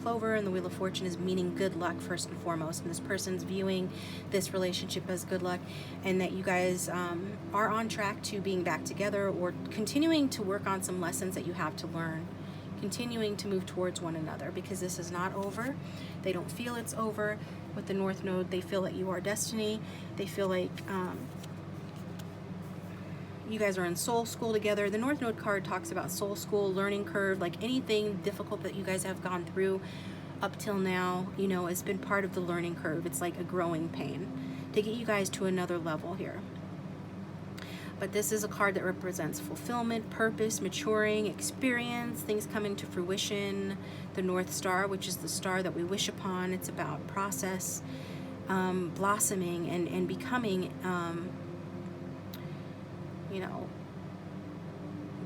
clover, and the Wheel of Fortune is meaning good luck first and foremost. And this person's viewing this relationship as good luck, and that you guys are on track to being back together, or continuing to work on some lessons that you have to learn. Continuing to move towards one another, because this is not over. They don't feel it's over. With the North Node, they feel that you are destiny. They feel like you guys are in soul school together. The North Node card talks about soul school, learning curve, like anything difficult that you guys have gone through up till now, you know, has been part of the learning curve. It's like a growing pain to get you guys to another level here. But this is a card that represents fulfillment, purpose, maturing, experience, things coming to fruition. The North Star, which is the star that we wish upon, it's about process, blossoming and becoming, you know,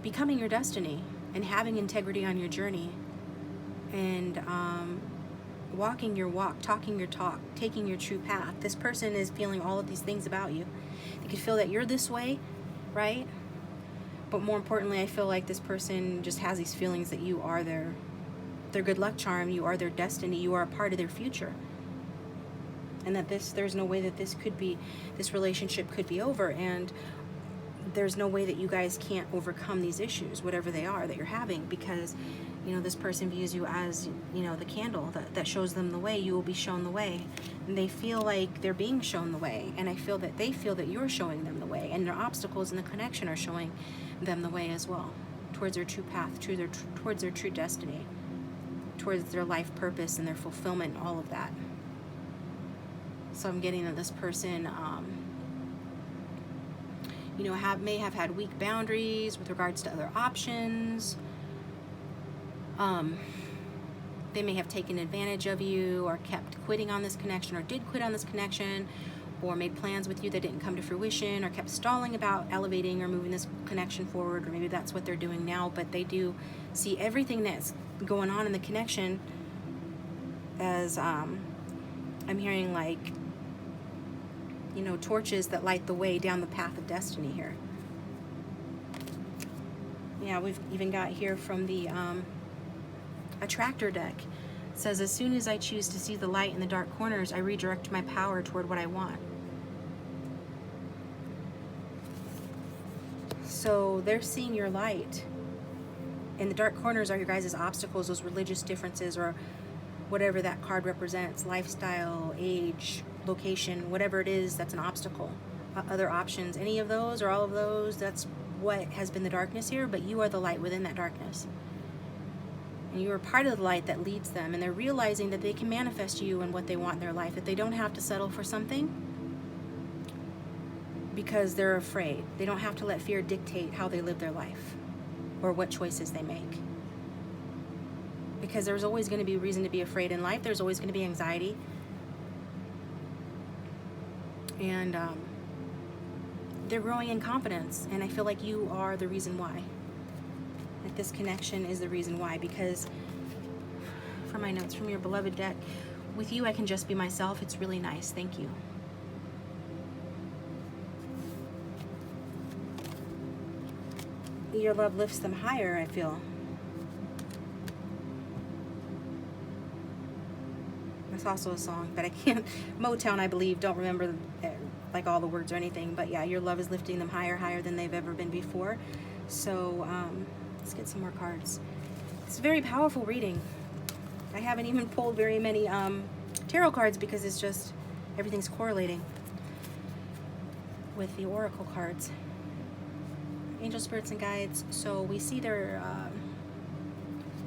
becoming your destiny, and having integrity on your journey, and walking your walk, talking your talk, taking your true path. This person is feeling all of these things about you. They could feel that you're this way, right? But more importantly, I feel like this person just has these feelings that you are their good luck charm, you are their destiny, you are a part of their future. And that there's no way that this relationship could be over, and there's no way that you guys can't overcome these issues, whatever they are that you're having, because, you know, this person views you as, you know, the candle that shows them the way. You will be shown the way. And they feel like they're being shown the way. And I feel that they feel that you're showing them the way. And their obstacles in the connection are showing them the way as well, towards their true path, towards their true destiny, towards their life purpose and their fulfillment, all of that. So I'm getting that this person, you know, may have had weak boundaries with regards to other options. They may have taken advantage of you, or kept quitting on this connection, or did quit on this connection, or made plans with you that didn't come to fruition, or kept stalling about elevating or moving this connection forward, or maybe that's what they're doing now. But they do see everything that's going on in the connection as, I'm hearing like, you know, torches that light the way down the path of destiny here. Yeah, we've even got here from the Attractor deck. It says, as soon as I choose to see the light in the dark corners, I redirect my power toward what I want. So they're seeing your light. And the dark corners are your guys' obstacles, those religious differences, or whatever that card represents, lifestyle, age, location, whatever it is that's an obstacle. Other options, any of those or all of those, that's what has been the darkness here, but you are the light within that darkness. And you are part of the light that leads them, and they're realizing that they can manifest you and what they want in their life, that they don't have to settle for something because they're afraid. They don't have to let fear dictate how they live their life or what choices they make. Because there's always going to be reason to be afraid in life. There's always going to be anxiety. And they're growing in confidence, and I feel like you are the reason why. Like this connection is the reason why, because for my notes from your beloved deck, with you I can just be myself. It's really nice. Thank you. Your love lifts them higher, I feel. That's also a song, but I can't. Motown, I believe. Don't remember like all the words or anything, but yeah, your love is lifting them higher than they've ever been before. So let's get some more cards. It's a very powerful reading. I haven't even pulled very many tarot cards because it's just everything's correlating with the oracle cards. Angel spirits and guides. So we see their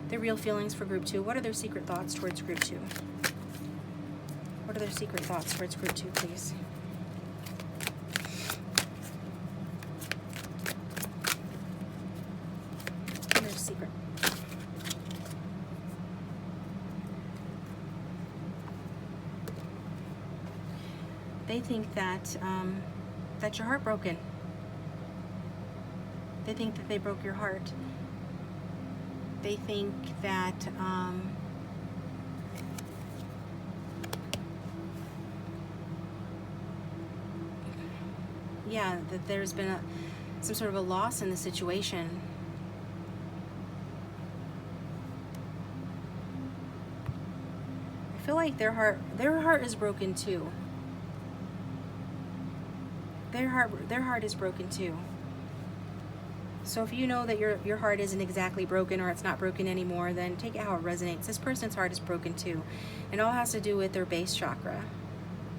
real feelings for group 2. What are their secret thoughts towards group 2? What are their secret thoughts towards group 2, please? What are their secret? They think that that you're heartbroken. They think that they broke your heart. They think that yeah, that there's been some sort of a loss in the situation. I feel like their heart is broken too. Their heart is broken too. So if you know that your heart isn't exactly broken, or it's not broken anymore, then take it how it resonates. This person's heart is broken too. It all has to do with their base chakra.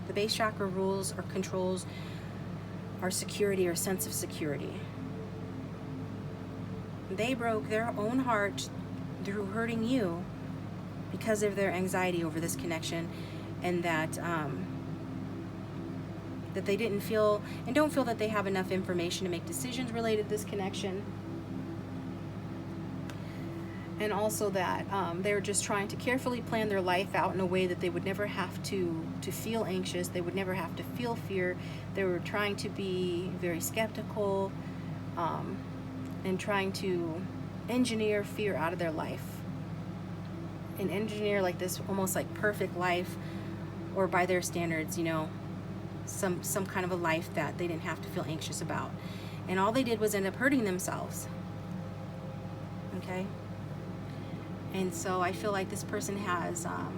The base chakra rules or controls our security or sense of security. They broke their own heart through hurting you because of their anxiety over this connection, and that that they didn't feel and don't feel that they have enough information to make decisions related to this connection. And also that they're just trying to carefully plan their life out in a way that they would never have to feel anxious. They would never have to feel fear. They were trying to be very skeptical and trying to engineer fear out of their life. And engineer like this almost like perfect life, or by their standards, you know, some kind of a life that they didn't have to feel anxious about. And all they did was end up hurting themselves. Okay? And so I feel like this person has had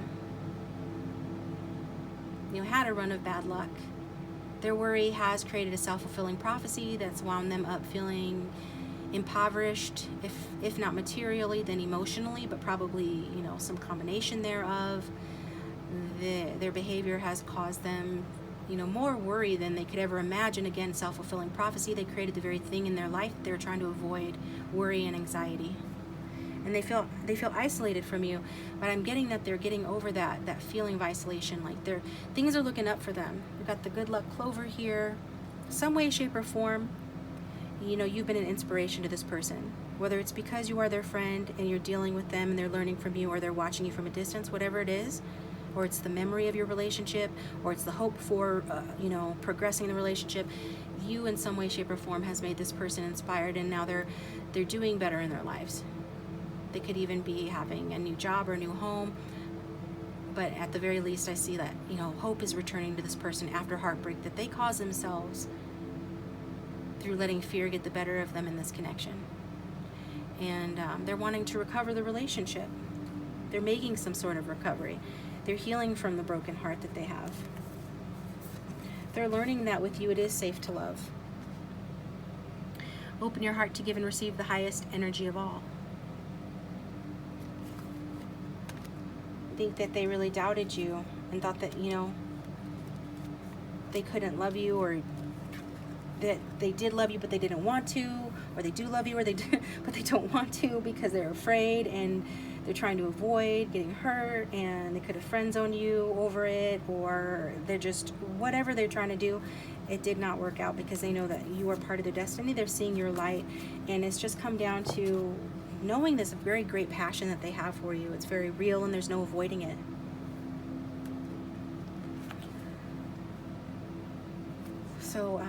a run of bad luck. Their worry has created a self-fulfilling prophecy that's wound them up feeling impoverished, if not materially, then emotionally, but probably, some combination thereof. Their behavior has caused them more worry than they could ever imagine. Again, self-fulfilling prophecy. They created the very thing in their life they're trying to avoid: worry and anxiety. And they feel isolated from you, but I'm getting that they're getting over that feeling of isolation. Like things are looking up for them. We've got the good luck clover here. Some way, shape, or form, you've been an inspiration to this person. Whether it's because you are their friend and you're dealing with them and they're learning from you, or they're watching you from a distance, whatever it is, or it's the memory of your relationship, or it's the hope for, progressing the relationship, you in some way, shape, or form has made this person inspired, and now they're doing better in their lives. They could even be having a new job or a new home, but at the very least, I see that, hope is returning to this person after heartbreak that they caused themselves through letting fear get the better of them in this connection. And they're wanting to recover the relationship. They're making some sort of recovery. They're healing from the broken heart that they have. They're learning that with you it is safe to love. Open your heart to give and receive the highest energy of all. I think that they really doubted you and thought that, you know, they couldn't love you, or that they did love you but they didn't want to, or they do love you or they do, but they don't want to because they're afraid and they're trying to avoid getting hurt, and they could have friend zoned you over it, or they're just, whatever they're trying to do, it did not work out because they know that you are part of their destiny. They're seeing your light, and it's just come down to knowing this very great passion that they have for you. It's very real and there's no avoiding it. So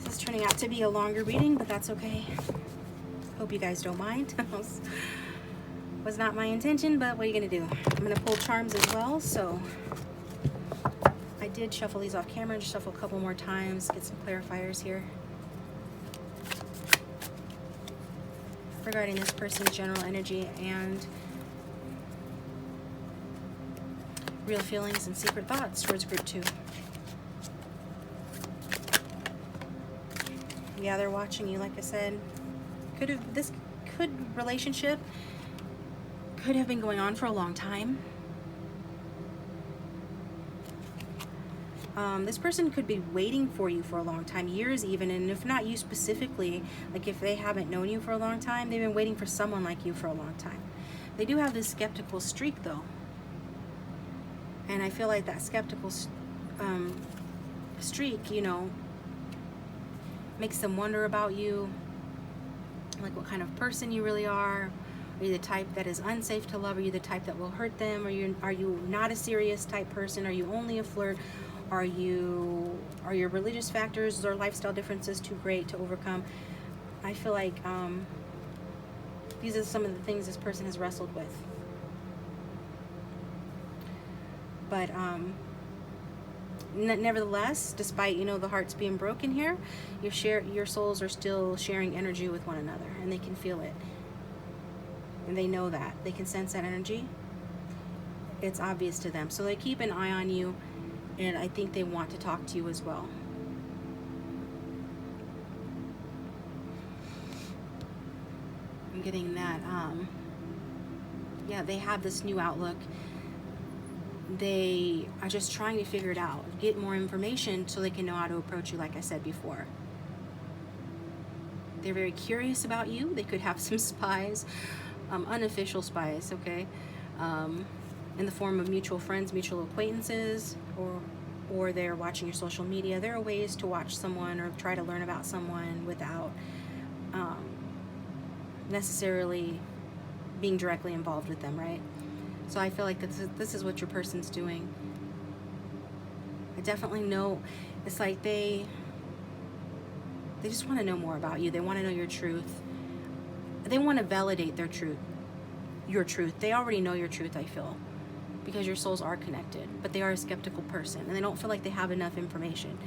this is turning out to be a longer reading, but that's okay. Hope you guys don't mind. Was not my intention, but what are you gonna do? I'm gonna pull charms as well. So I did shuffle these off camera, just shuffle a couple more times, get some clarifiers here regarding this person's general energy and real feelings and secret thoughts towards group 2. Yeah, they're watching you, like I said. This relationship could have been going on for a long time. This person could be waiting for you for a long time, years even, and if not you specifically, like if they haven't known you for a long time, they've been waiting for someone like you for a long time. They do have this skeptical streak though, and I feel like that skeptical streak, you know, makes them wonder about you, like what kind of person you really are. Are you the type that is unsafe to love? Are you the type that will hurt them? Are you not a serious type person? Are you only a flirt? Are your religious factors or lifestyle differences too great to overcome? I feel like these are some of the things this person has wrestled with. But nevertheless, despite, you know, the hearts being broken here, your souls are still sharing energy with one another, and they can feel it. And they know that. They can sense that energy. It's obvious to them. So they keep an eye on you, and I think they want to talk to you as well. I'm getting that, yeah, they have this new outlook. They are just trying to figure it out, get more information so they can know how to approach you, like I said before. They're very curious about you. They could have some spies, unofficial spies, okay, in the form of mutual friends, mutual acquaintances, or they're watching your social media. There are ways to watch someone or try to learn about someone without necessarily being directly involved with them, right? So I feel like this is what your person's doing. I definitely know it's like they just want to know more about you. They want to know your truth. They want to validate their truth, your truth. They already know your truth, I feel, because your souls are connected, but they are a skeptical person, and they don't feel like they have enough information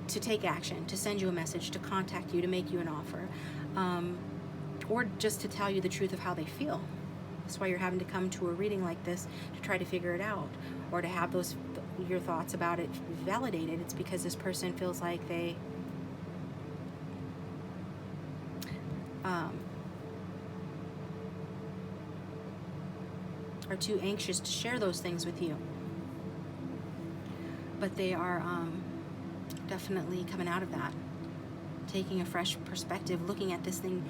to take action, to send you a message, to contact you, to make you an offer, or just to tell you the truth of how they feel. That's why you're having to come to a reading like this to try to figure it out, or to have your thoughts about it validated. It's because this person feels like they are too anxious to share those things with you. But they are definitely coming out of that, taking a fresh perspective, looking at this thing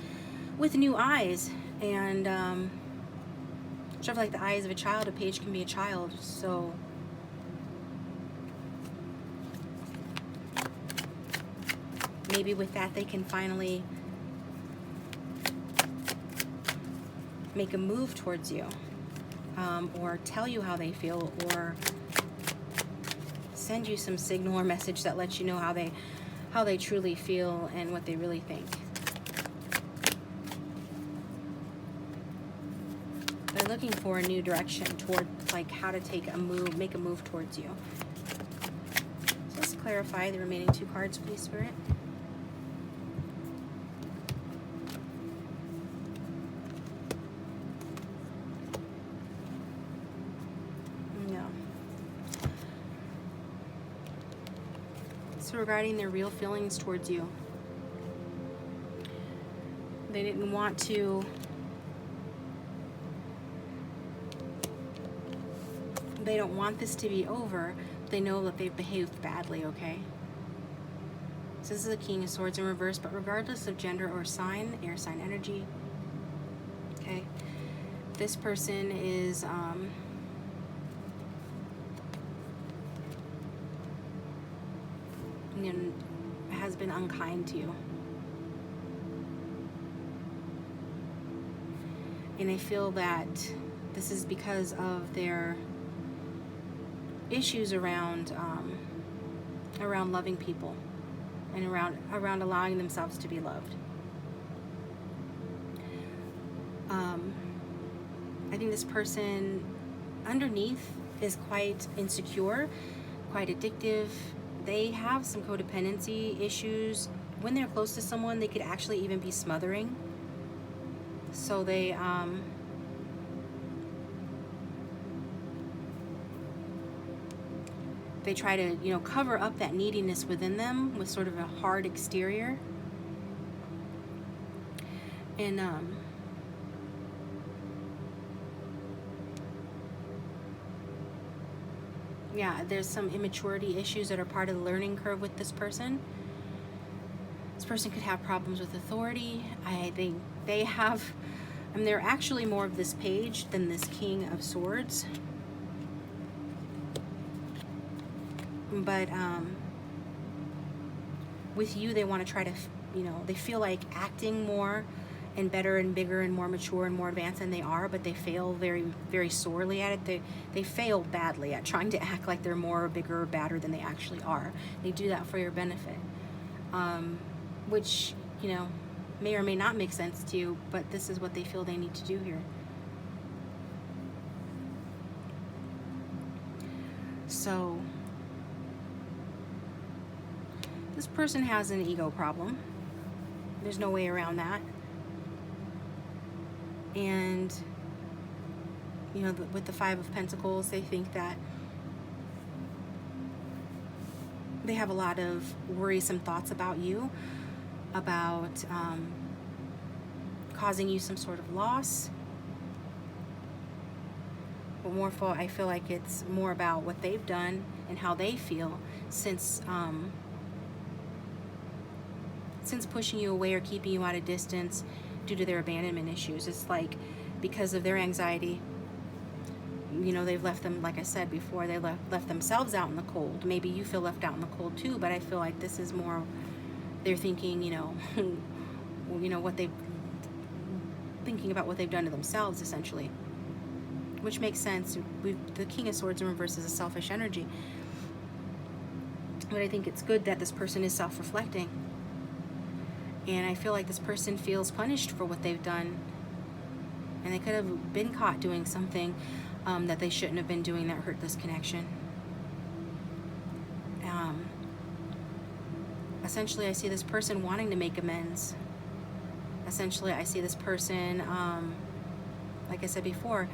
with new eyes, and sort of like the eyes of a child. A page can be a child, so maybe with that they can finally make a move towards you, or tell you how they feel, or send you some signal or message that lets you know how they truly feel and what they really think. They're looking for a new direction toward, like, how to make a move towards you. So let's clarify the remaining 2 cards, please, Spirit. So regarding their real feelings towards you, They didn't want to they don't want this to be over. They know that they've behaved badly, okay? So this is the King of Swords in reverse, but regardless of gender or sign, air sign energy, okay? This person is you know, has been unkind to you. And I feel that this is because of their issues around around loving people and around allowing themselves to be loved. I think this person underneath is quite insecure, quite addictive. They have some codependency issues. When they're close to someone, they could actually even be smothering. So they try to, you know, cover up that neediness within them with sort of a hard exterior. And yeah, there's some immaturity issues that are part of the learning curve with this person. This person could have problems with authority. I think they have, I mean, they're actually more of this page than this King of Swords. But with you, they want to try to, you know, they feel like acting more and better and bigger and more mature and more advanced than they are, but they fail very, very sorely at it. They fail badly at trying to act like they're more, bigger, or badder than they actually are. They do that for your benefit, which, you know, may or may not make sense to you, but this is what they feel they need to do here. So this person has an ego problem. There's no way around that. And, you know, with the Five of Pentacles, they think that they have a lot of worrisome thoughts about you, about causing you some sort of loss. But more for, I feel like it's more about what they've done and how they feel since pushing you away or keeping you at a distance due to their abandonment issues. It's like because of their anxiety, you know, they've left them, like I said before, they left themselves out in the cold. Maybe you feel left out in the cold too, but I feel like this is more, they're thinking, you know, you know, thinking about what they've done to themselves, essentially. Which makes sense. The King of Swords in reverse is a selfish energy. But I think it's good that this person is self-reflecting. And I feel like this person feels punished for what they've done. And they could have been caught doing something that they shouldn't have been doing that hurt this connection. Essentially, I see this person wanting to make amends. Essentially, I see this person, like I said before,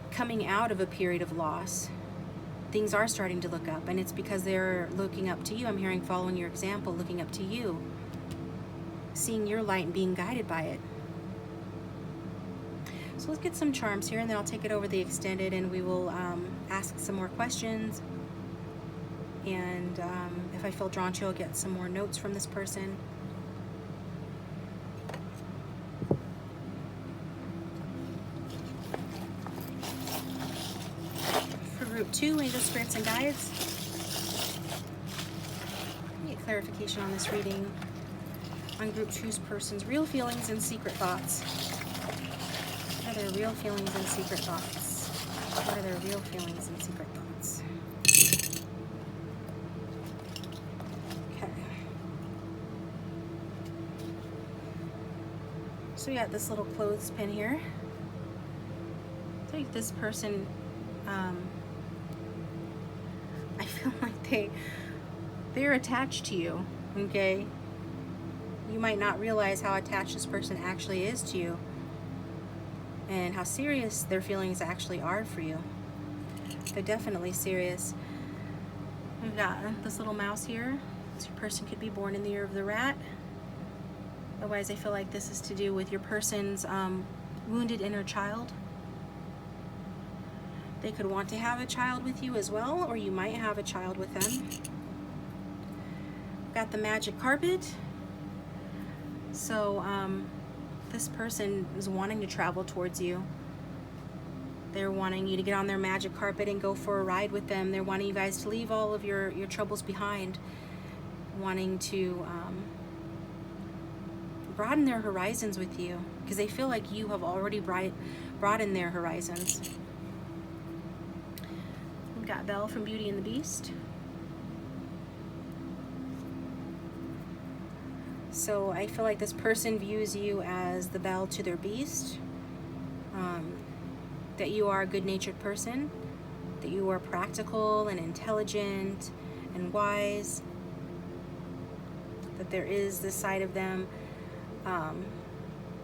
coming out of a period of loss. Things are starting to look up, and it's because they're looking up to you. I'm hearing following your example, looking up to you, seeing your light and being guided by it. So let's get some charms here, and then I'll take it over the extended, and we will ask some more questions. And if I feel drawn to, I'll get some more notes from this person. For group 2, Angel Spirits and Guides, get clarification on this reading. On group 2's person's real feelings and secret thoughts. What are their real feelings and secret thoughts? What are their real feelings and secret thoughts? Okay. So we got this little clothespin here. I think this person, I feel like they're attached to you, okay? You might not realize how attached this person actually is to you and how serious their feelings actually are for you. They're definitely serious. We've got this little mouse here. This person could be born in the year of the rat. Otherwise, I feel like this is to do with your person's wounded inner child. They could want to have a child with you as well, or you might have a child with them. Got the magic carpet. So this person is wanting to travel towards you. They're wanting you to get on their magic carpet and go for a ride with them. They're wanting you guys to leave all of your troubles behind. Wanting to broaden their horizons with you, because they feel like you have already broadened their horizons. We've got Belle from Beauty and the Beast. So I feel like this person views you as the Belle to their Beast. That you are a good-natured person, that you are practical and intelligent and wise, that there is this side of them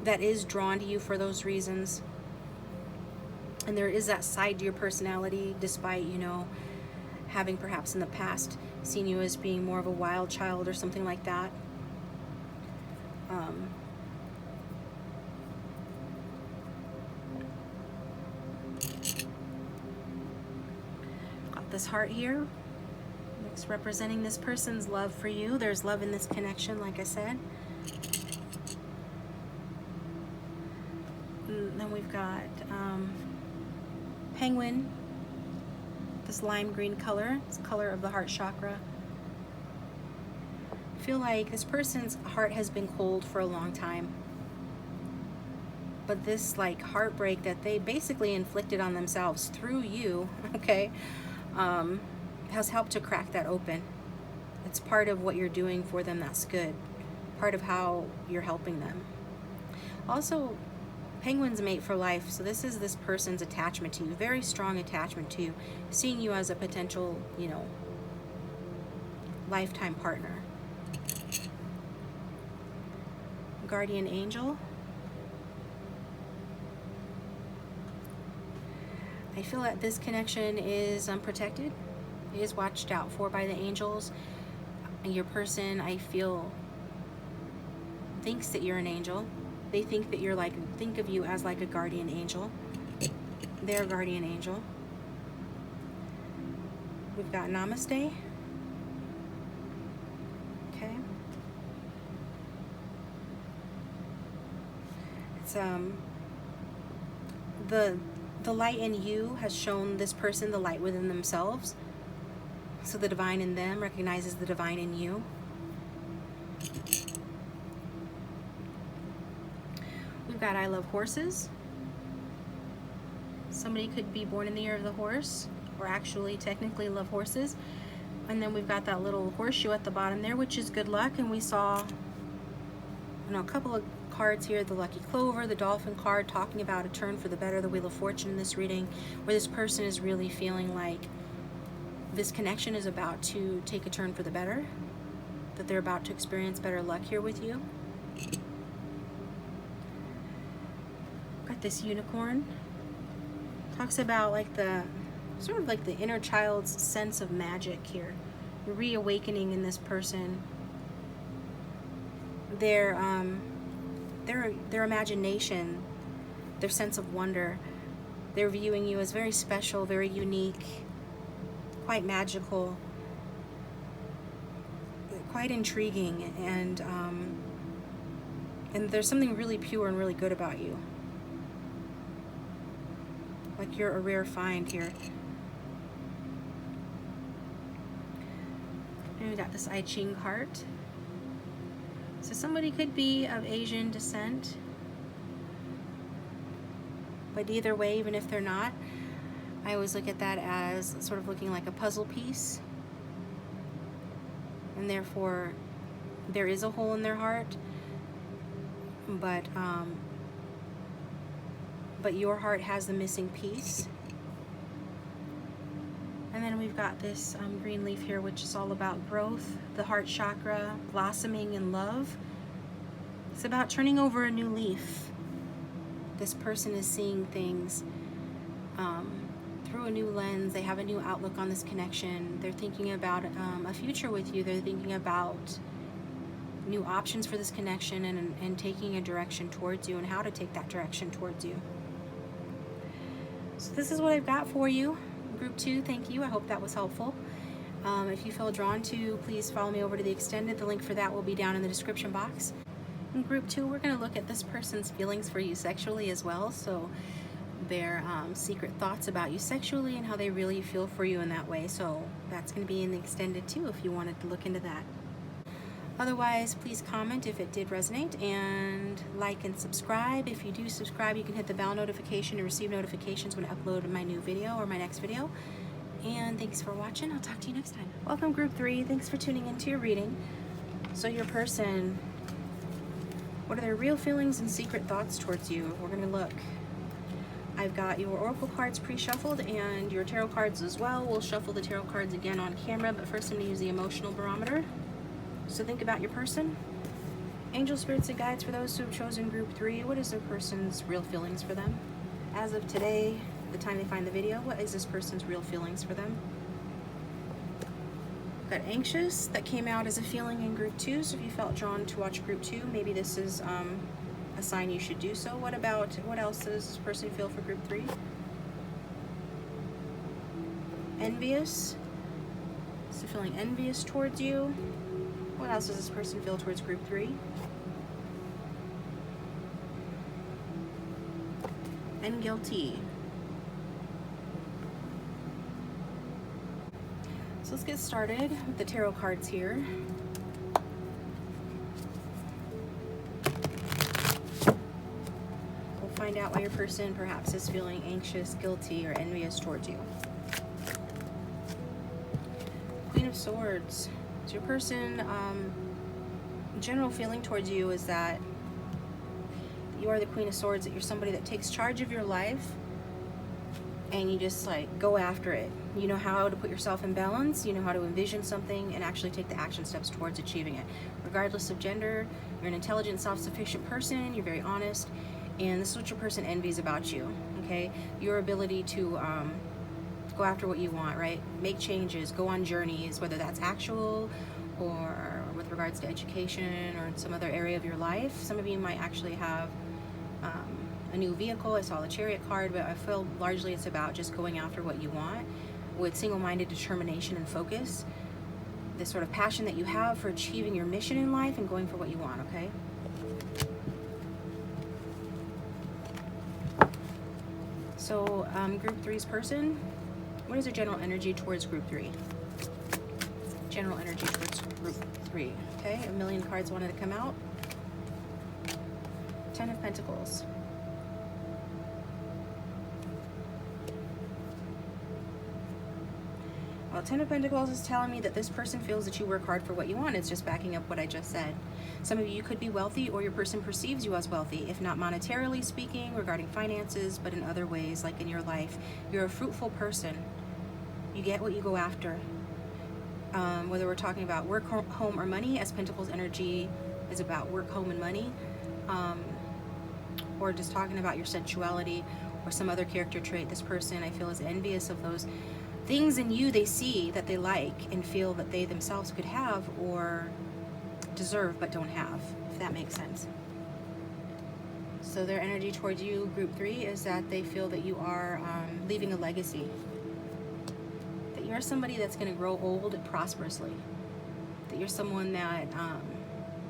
that is drawn to you for those reasons. And there is that side to your personality, despite, you know, having perhaps in the past seen you as being more of a wild child or something like that. Got this heart here. It's representing this person's love for you. There's love in this connection, like I said. And then we've got penguin, this lime green color. It's the color of the heart chakra. I feel like this person's heart has been cold for a long time. But this like heartbreak that they basically inflicted on themselves through you, okay, has helped to crack that open. It's part of what you're doing for them that's good. Part of how you're helping them. Also, penguins mate for life, so this is this person's attachment to you, very strong attachment to you, seeing you as a potential, you know, lifetime partner. Guardian angel. I feel that this connection is unprotected. It is watched out for by the angels. And your person, I feel, thinks that you're an angel. They think that you're like, think of you as like a guardian angel. Their guardian angel. We've got namaste. Okay. It's the light in you has shown this person the light within themselves. So the divine in them recognizes the divine in you. We've got I love horses. Somebody could be born in the year of the horse, or actually technically love horses. And then we've got that little horseshoe at the bottom there, which is good luck. And we saw, you know, a couple of cards here, the lucky clover, the dolphin card, talking about a turn for the better, the wheel of fortune in this reading, where this person is really feeling like this connection is about to take a turn for the better, that they're about to experience better luck here with you. Got this unicorn. Talks about like the sort of like the inner child's sense of magic here. You're reawakening in this person. Their imagination, their sense of wonder. They're viewing you as very special, very unique, quite magical, quite intriguing, and there's something really pure and really good about you. Like you're a rare find here. And we got this I Ching heart. So somebody could be of Asian descent, but either way, even if they're not, I always look at that as sort of looking like a puzzle piece, and therefore there is a hole in their heart, but your heart has the missing piece. And then we've got this green leaf here, which is all about growth, the heart chakra, blossoming in love. It's about turning over a new leaf. This person is seeing things through a new lens. They have a new outlook on this connection. They're thinking about a future with you. They're thinking about new options for this connection and taking a direction towards you and how to take that direction towards you. So this is what I've got for you. Group 2, thank you. I hope that was helpful. If you feel drawn to, please follow me over to the extended. The link for that will be down in the description box. In Group 2, we're going to look at this person's feelings for you sexually as well. So their secret thoughts about you sexually and how they really feel for you in that way. So that's going to be in the extended too if you wanted to look into that. Otherwise, please comment if it did resonate, and like and subscribe. If you do subscribe, you can hit the bell notification to receive notifications when I upload my new video or my next video. And thanks for watching. I'll talk to you next time. Welcome, Group 3. Thanks for tuning into your reading. So your person, what are their real feelings and secret thoughts towards you? We're going to look. I've got your oracle cards pre-shuffled and your tarot cards as well. We'll shuffle the tarot cards again on camera, but first I'm going to use the emotional barometer. So think about your person. Angel, spirits, and guides for those who have chosen Group 3. What is their person's real feelings for them? As of today, the time they find the video, what is this person's real feelings for them? Got anxious, that came out as a feeling in Group 2. So if you felt drawn to watch Group 2, maybe this is a sign you should do so. What else does this person feel for Group 3? Envious. So feeling envious towards you. What else does this person feel towards Group 3? And guilty. So let's get started with the tarot cards here. We'll find out why your person perhaps is feeling anxious, guilty, or envious towards you. Queen of Swords. So your person, general feeling towards you is that you are the Queen of Swords, that you're somebody that takes charge of your life and you just like go after it. You know how to put yourself in balance, you know how to envision something and actually take the action steps towards achieving it. Regardless of gender, you're an intelligent, self-sufficient person, you're very honest, and this is what your person envies about you, okay? Your ability to go after what you want, right? Make changes, go on journeys, whether that's actual or with regards to education or in some other area of your life. Some of you might actually have a new vehicle. I saw the Chariot card, but I feel largely it's about just going after what you want with single-minded determination and focus. This sort of passion that you have for achieving your mission in life and going for what you want, okay? So Group 3's person, what is their general energy towards Group 3? General energy towards Group 3. Okay, a million cards wanted to come out. 10 of Pentacles. Well, 10 of Pentacles is telling me that this person feels that you work hard for what you want. It's just backing up what I just said. Some of you could be wealthy, or your person perceives you as wealthy, if not monetarily speaking, regarding finances, but in other ways, like in your life. You're a fruitful person. You get what you go after. Whether we're talking about work, home, or money, as Pentacles energy is about work, home, and money, or just talking about your sensuality or some other character trait, this person I feel is envious of those things in you they see that they like and feel that they themselves could have or deserve but don't have, if that makes sense. So their energy towards you, Group 3, is that they feel that you are leaving a legacy. That you're somebody that's going to grow old prosperously. That you're someone that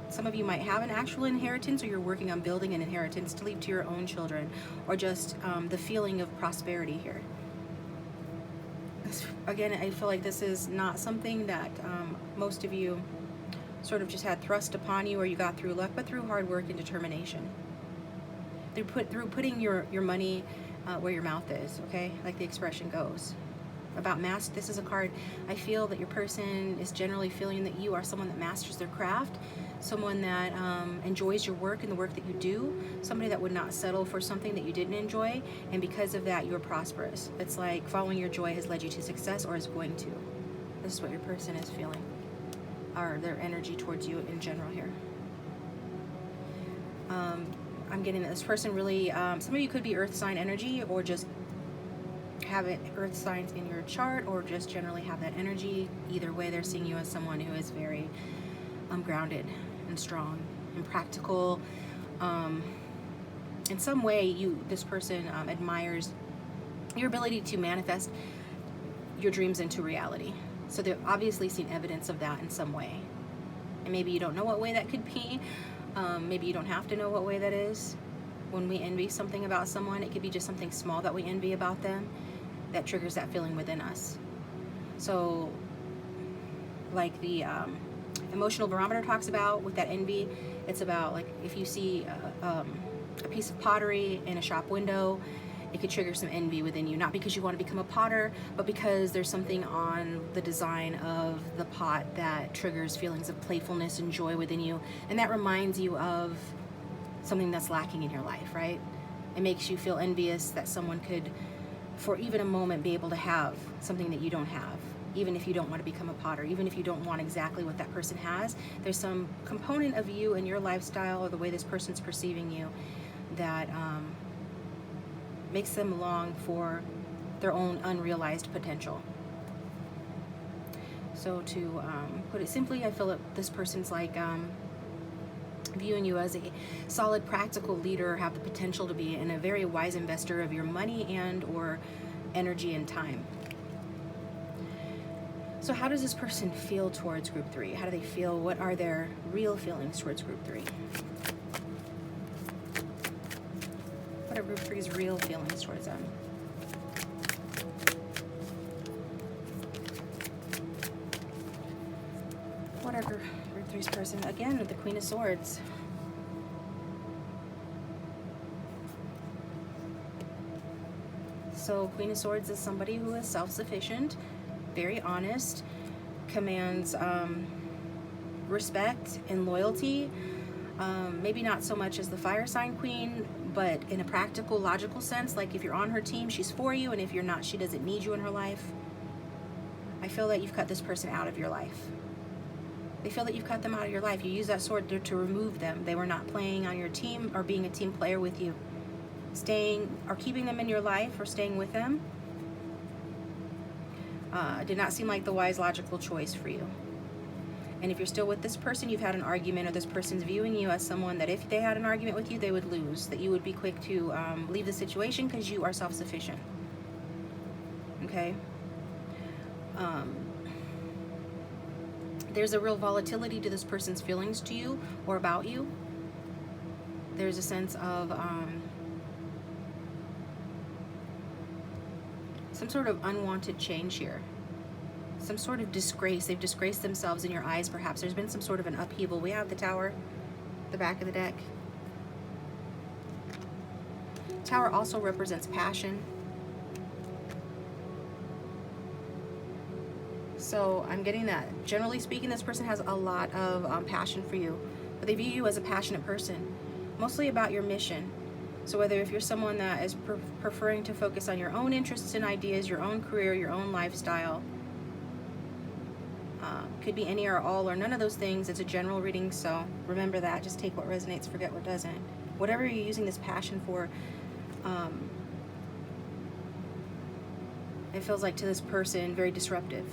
some of you might have an actual inheritance, or you're working on building an inheritance to leave to your own children, or just the feeling of prosperity here. Again, I feel like this is not something that most of you sort of just had thrust upon you or you got through luck, but through hard work and determination. Through putting your money where your mouth is, okay? Like the expression goes. About master, this is a card. I feel that your person is generally feeling that you are someone that masters their craft, someone that enjoys your work and the work that you do, somebody that would not settle for something that you didn't enjoy, and because of that you're prosperous. It's like following your joy has led you to success, or is going to. This is what your person is feeling, or their energy towards you in general here. I'm getting that this person really, some of you could be earth sign energy, or just have it earth signs in your chart, or just generally have that energy. Either way, they're seeing you as someone who is very grounded, and strong and practical. In some way, this person admires your ability to manifest your dreams into reality. So they've obviously seen evidence of that in some way. And maybe you don't know what way that could be. Maybe you don't have to know what way that is. When we envy something about someone, it could be just something small that we envy about them that triggers that feeling within us. So like the emotional barometer talks about with that envy, it's about like if you see a piece of pottery in a shop window, it could trigger some envy within you, not because you want to become a potter, but because there's something on the design of the pot that triggers feelings of playfulness and joy within you, and that reminds you of something that's lacking in your life, right? It makes you feel envious that someone could, for even a moment, be able to have something that you don't have. Even if you don't want to become a potter, even if you don't want exactly what that person has, there's some component of you and your lifestyle or the way this person's perceiving you that makes them long for their own unrealized potential. So to put it simply, I feel that this person's like viewing you as a solid, practical leader, have the potential to be in a very wise investor of your money and or energy and time. So how does this person feel towards group 3? How do they feel? What are their real feelings towards group 3? What are group 3's real feelings towards them? What are group 3's person? Again, with the Queen of Swords. So Queen of Swords is somebody who is self-sufficient, very honest, commands respect and loyalty. Maybe not so much as the fire sign queen, but in a practical, logical sense, like if you're on her team, she's for you, and if you're not, she doesn't need you in her life. I feel that you've cut this person out of your life. They feel that you've cut them out of your life. You use that sword to remove them. They were not playing on your team or being a team player with you. Staying or keeping them in your life or staying with them did not seem like the wise, logical choice for you. And if you're still with this person, you've had an argument, or this person's viewing you as someone that if they had an argument with you, they would lose, that you would be quick to leave the situation because you are self-sufficient. Okay? There's a real volatility to this person's feelings to you or about you. There's a sense of some sort of unwanted change here. Some sort of disgrace. They've disgraced themselves in your eyes, perhaps. There's been some sort of an upheaval. We have the Tower, the back of the deck. Tower also represents passion. So I'm getting that, generally speaking, this person has a lot of passion for you, but they view you as a passionate person, mostly about your mission. So whether if you're someone that is preferring to focus on your own interests and ideas, your own career, your own lifestyle, could be any or all or none of those things. It's a general reading, so remember that. Just take what resonates, forget what doesn't. Whatever you're using this passion for, it feels like to this person very disruptive.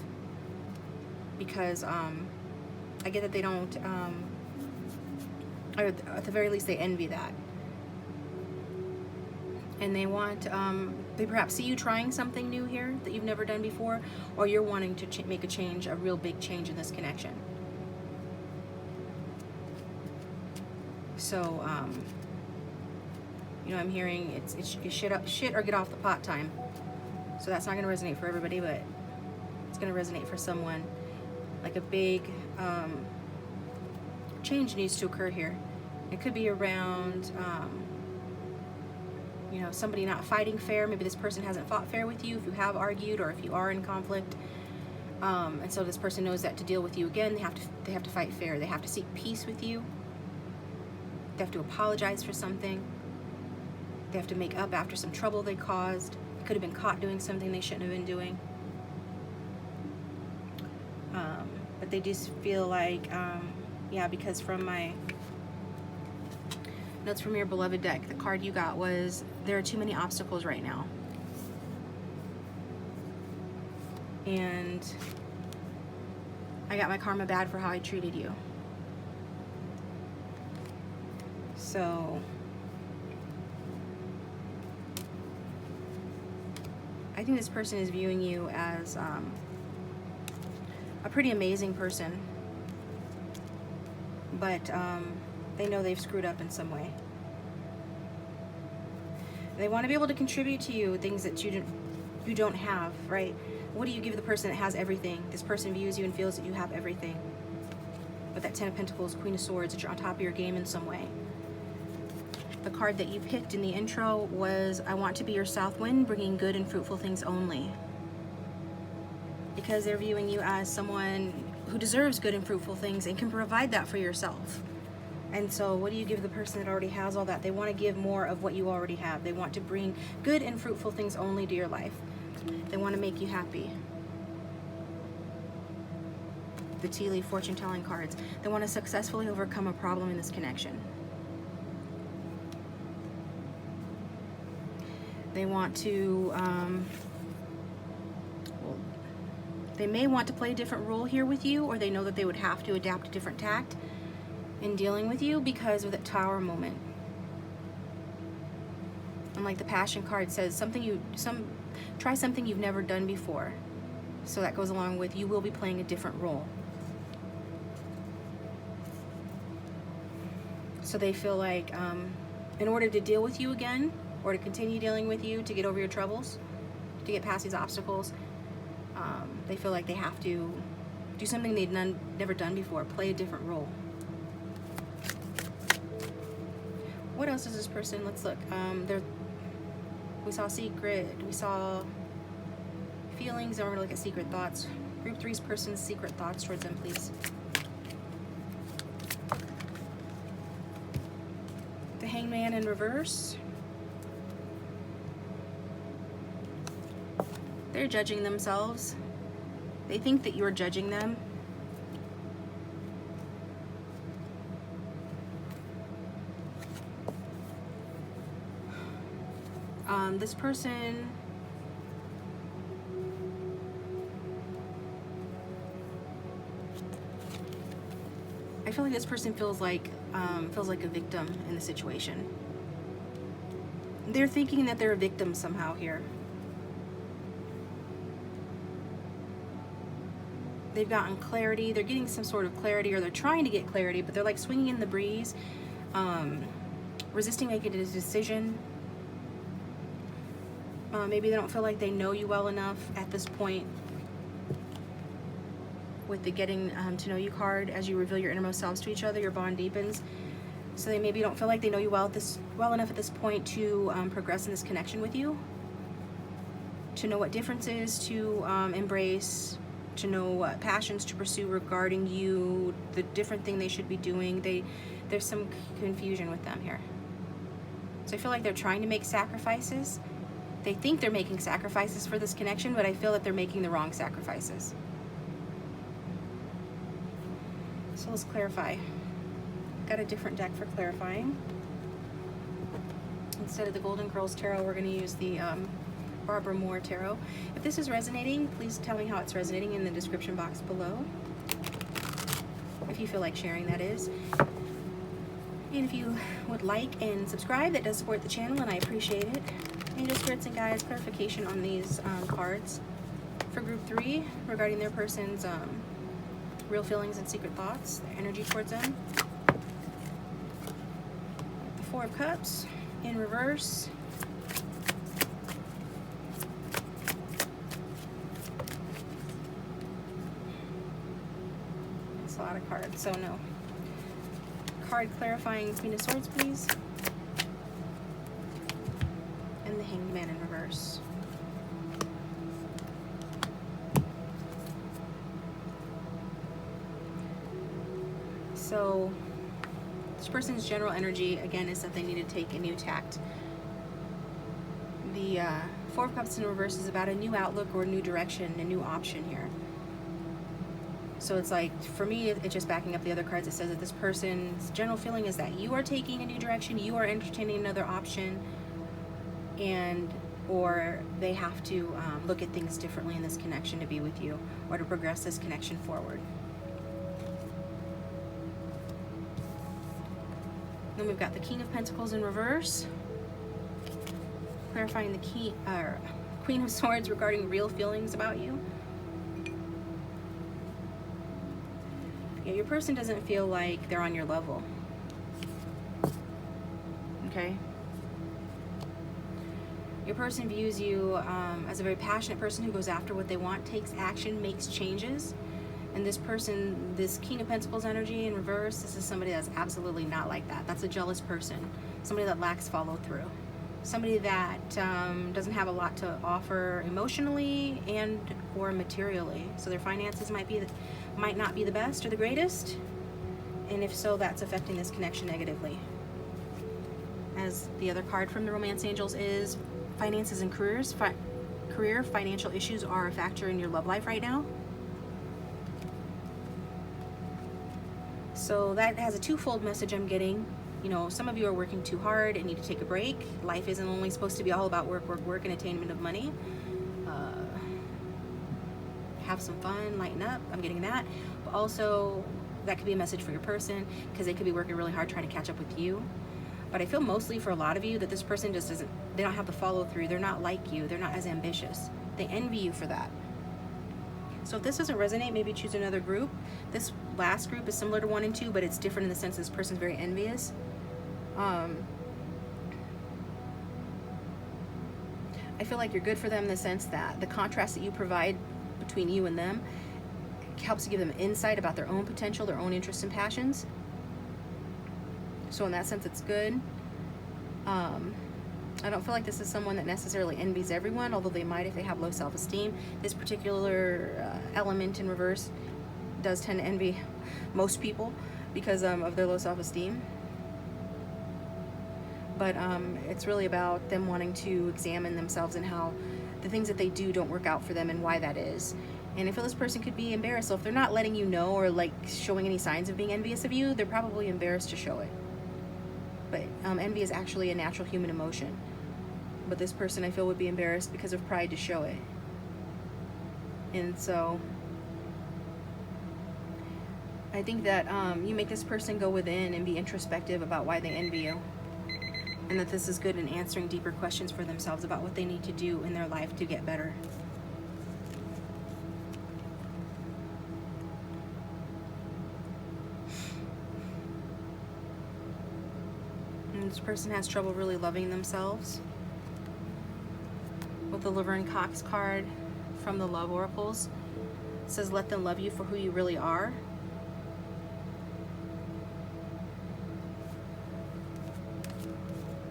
Because I get that they don't, or at the very least they envy that. And they want, they perhaps see you trying something new here that you've never done before, or you're wanting to make a change, a real big change in this connection. So, you know, I'm hearing it's shit or get off the pot time. So that's not going to resonate for everybody, but it's going to resonate for someone. Like a big change needs to occur here. It could be around, you know, somebody not fighting fair. Maybe this person hasn't fought fair with you if you have argued or if you are in conflict. And so this person knows that to deal with you again, they have to fight fair. They have to seek peace with you. They have to apologize for something. They have to make up after some trouble they caused. They could have been caught doing something they shouldn't have been doing. But they just feel like, yeah, because from my notes from your beloved deck, the card you got was, there are too many obstacles right now. And I got my karma bad for how I treated you. So I think this person is viewing you as a pretty amazing person, but they know they've screwed up in some way. They want to be able to contribute to you things that you don't have, right? What do you give the person that has everything? This person views you and feels that you have everything. With that Ten of Pentacles, Queen of Swords, that you're on top of your game in some way. The card that you picked in the intro was, I want to be your south wind, bringing good and fruitful things only. Because they're viewing you as someone who deserves good and fruitful things and can provide that for yourself. And so what do you give the person that already has all that? They want to give more of what you already have. They want to bring good and fruitful things only to your life. They want to make you happy. The tea leaf fortune telling cards. They want to successfully overcome a problem in this connection. They want to, they may want to play a different role here with you, or they know that they would have to adapt a different tact in dealing with you because of that Tower moment. And like the Passion card says, try something you've never done before. So that goes along with, you will be playing a different role. So they feel like in order to deal with you again, or to continue dealing with you, to get over your troubles, to get past these obstacles, they feel like they have to do something they've never done before, play a different role. What else is this person? Let's look. We saw secret, we saw feelings, and we're gonna look at secret thoughts. Group 3's person's secret thoughts towards them, please. The Hangman in reverse. They're judging themselves. They think that you're judging them. This person I feel like this person feels like a victim in the situation. They're thinking that they're a victim somehow here. They've gotten clarity, they're getting some sort of clarity, or they're trying to get clarity, but they're like swinging in the breeze, resisting making a decision. Maybe they don't feel like they know you well enough at this point with the getting to know you card. As you reveal your innermost selves to each other, your bond deepens. So they maybe don't feel like they know you well enough at this point to progress in this connection with you, to know what differences to embrace, to know what passions to pursue regarding you, the different thing they should be doing. There's some confusion with them here. So I feel like they're trying to make sacrifices. They think they're making sacrifices for this connection, but I feel that they're making the wrong sacrifices. So let's clarify. Got a different deck for clarifying. Instead of the Golden Girls Tarot, we're going to use the Barbara Moore Tarot. If this is resonating, please tell me how it's resonating in the description box below. If you feel like sharing, that is. And if you would like and subscribe, that does support the channel, and I appreciate it. Angel, spirits, and guides, clarification on these cards for group 3 regarding their person's real feelings and secret thoughts, their energy towards them. The Four of Cups in reverse. It's a lot of cards, so no. Card clarifying Queen of Swords, please. And the Hanged Man in reverse. So this person's general energy, again, is that they need to take a new tact. The Four of Cups in reverse is about a new outlook or a new direction, a new option here. So it's like, for me, it's just backing up the other cards. It says that this person's general feeling is that you are taking a new direction, you are entertaining another option, or they have to look at things differently in this connection to be with you, or to progress this connection forward. Then we've got the King of Pentacles in reverse, clarifying the Queen of Swords regarding real feelings about you. Yeah, your person doesn't feel like they're on your level. Okay? Your person views you as a very passionate person who goes after what they want, takes action, makes changes. And this person, this King of Pentacles energy in reverse, this is somebody that's absolutely not like that. That's a jealous person. Somebody that lacks follow through. Somebody that doesn't have a lot to offer emotionally and or materially. So their finances might not be the best or the greatest. And if so, that's affecting this connection negatively. As the other card from the Romance Angels is finances and careers. Financial issues are a factor in your love life right now. So that has a twofold message I'm getting. You know, some of you are working too hard and need to take a break. Life isn't only supposed to be all about work, work, work, and attainment of money. Have some fun, lighten up. I'm getting that. But also, that could be a message for your person because they could be working really hard trying to catch up with you. But I feel mostly for a lot of you that this person just doesn't, they don't have the follow through. They're not like you. They're not as ambitious. They envy you for that. So if this doesn't resonate, maybe choose another group. This last group is similar to 1 and 2, but it's different in the sense this person's very envious. I feel like you're good for them in the sense that the contrast that you provide between you and them helps to give them insight about their own potential, their own interests and passions. So in that sense, it's good. I don't feel like this is someone that necessarily envies everyone, although they might if they have low self-esteem. This particular element in reverse does tend to envy most people because of their low self-esteem. But it's really about them wanting to examine themselves and how the things that they do don't work out for them and why that is. And I feel this person could be embarrassed. So if they're not letting you know or like showing any signs of being envious of you, they're probably embarrassed to show it. But envy is actually a natural human emotion. But this person I feel would be embarrassed because of pride to show it. And so I think that you make this person go within and be introspective about why they envy you. And that this is good in answering deeper questions for themselves about what they need to do in their life to get better. And this person has trouble really loving themselves. With the Laverne Cox card from the Love Oracles, it says, let them love you for who you really are.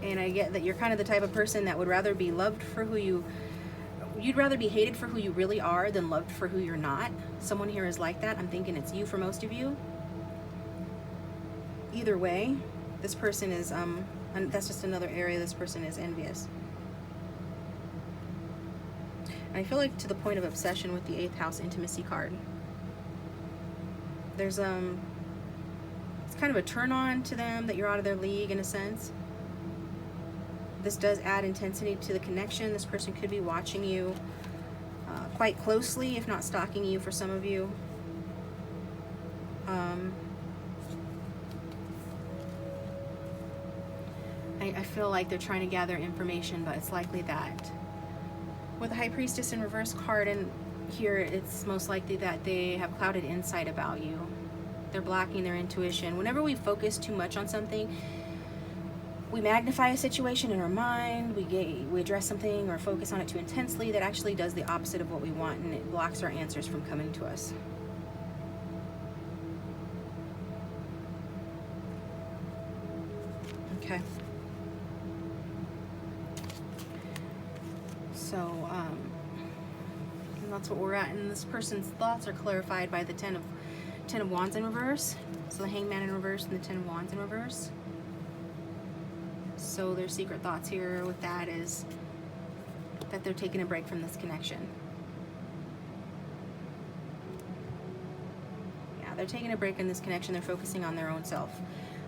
And I get that you're kind of the type of person that would rather be loved for who you'd rather be hated for who you really are than loved for who you're not. Someone here is like that. I'm thinking it's you for most of you. Either way, this person is, and that's just another area this person is envious. And I feel like to the point of obsession with the 8th house intimacy card. There's, it's kind of a turn on to them that you're out of their league in a sense. This does add intensity to the connection. This person could be watching you quite closely, if not stalking you for some of you. I feel like they're trying to gather information, but it's likely that with the High Priestess in reverse card in here, it's most likely that they have clouded insight about you. They're blocking their intuition. Whenever we focus too much on something, we magnify a situation in our mind, we address something or focus on it too intensely, that actually does the opposite of what we want, and it blocks our answers from coming to us. Okay. So, that's what we're at, and this person's thoughts are clarified by the Ten of Wands in reverse. So the Hangman in reverse and the 10 of Wands in reverse. So their secret thoughts here with that is that they're taking a break from this connection. Yeah, they're taking a break in this connection. They're focusing on their own self,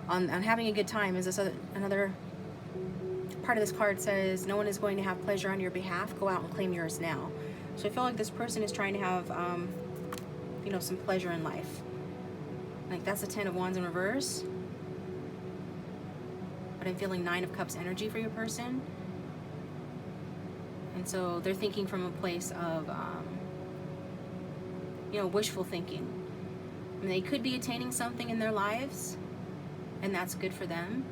on having a good time. Is this another part of this card says, no one is going to have pleasure on your behalf. Go out and claim yours now. So I feel like this person is trying to have, you know, some pleasure in life. Like that's the 10 of Wands in reverse. but I'm feeling 9 of Cups energy for your person. And so they're thinking from a place of, you know, wishful thinking. And they could be attaining something in their lives, and that's good for them.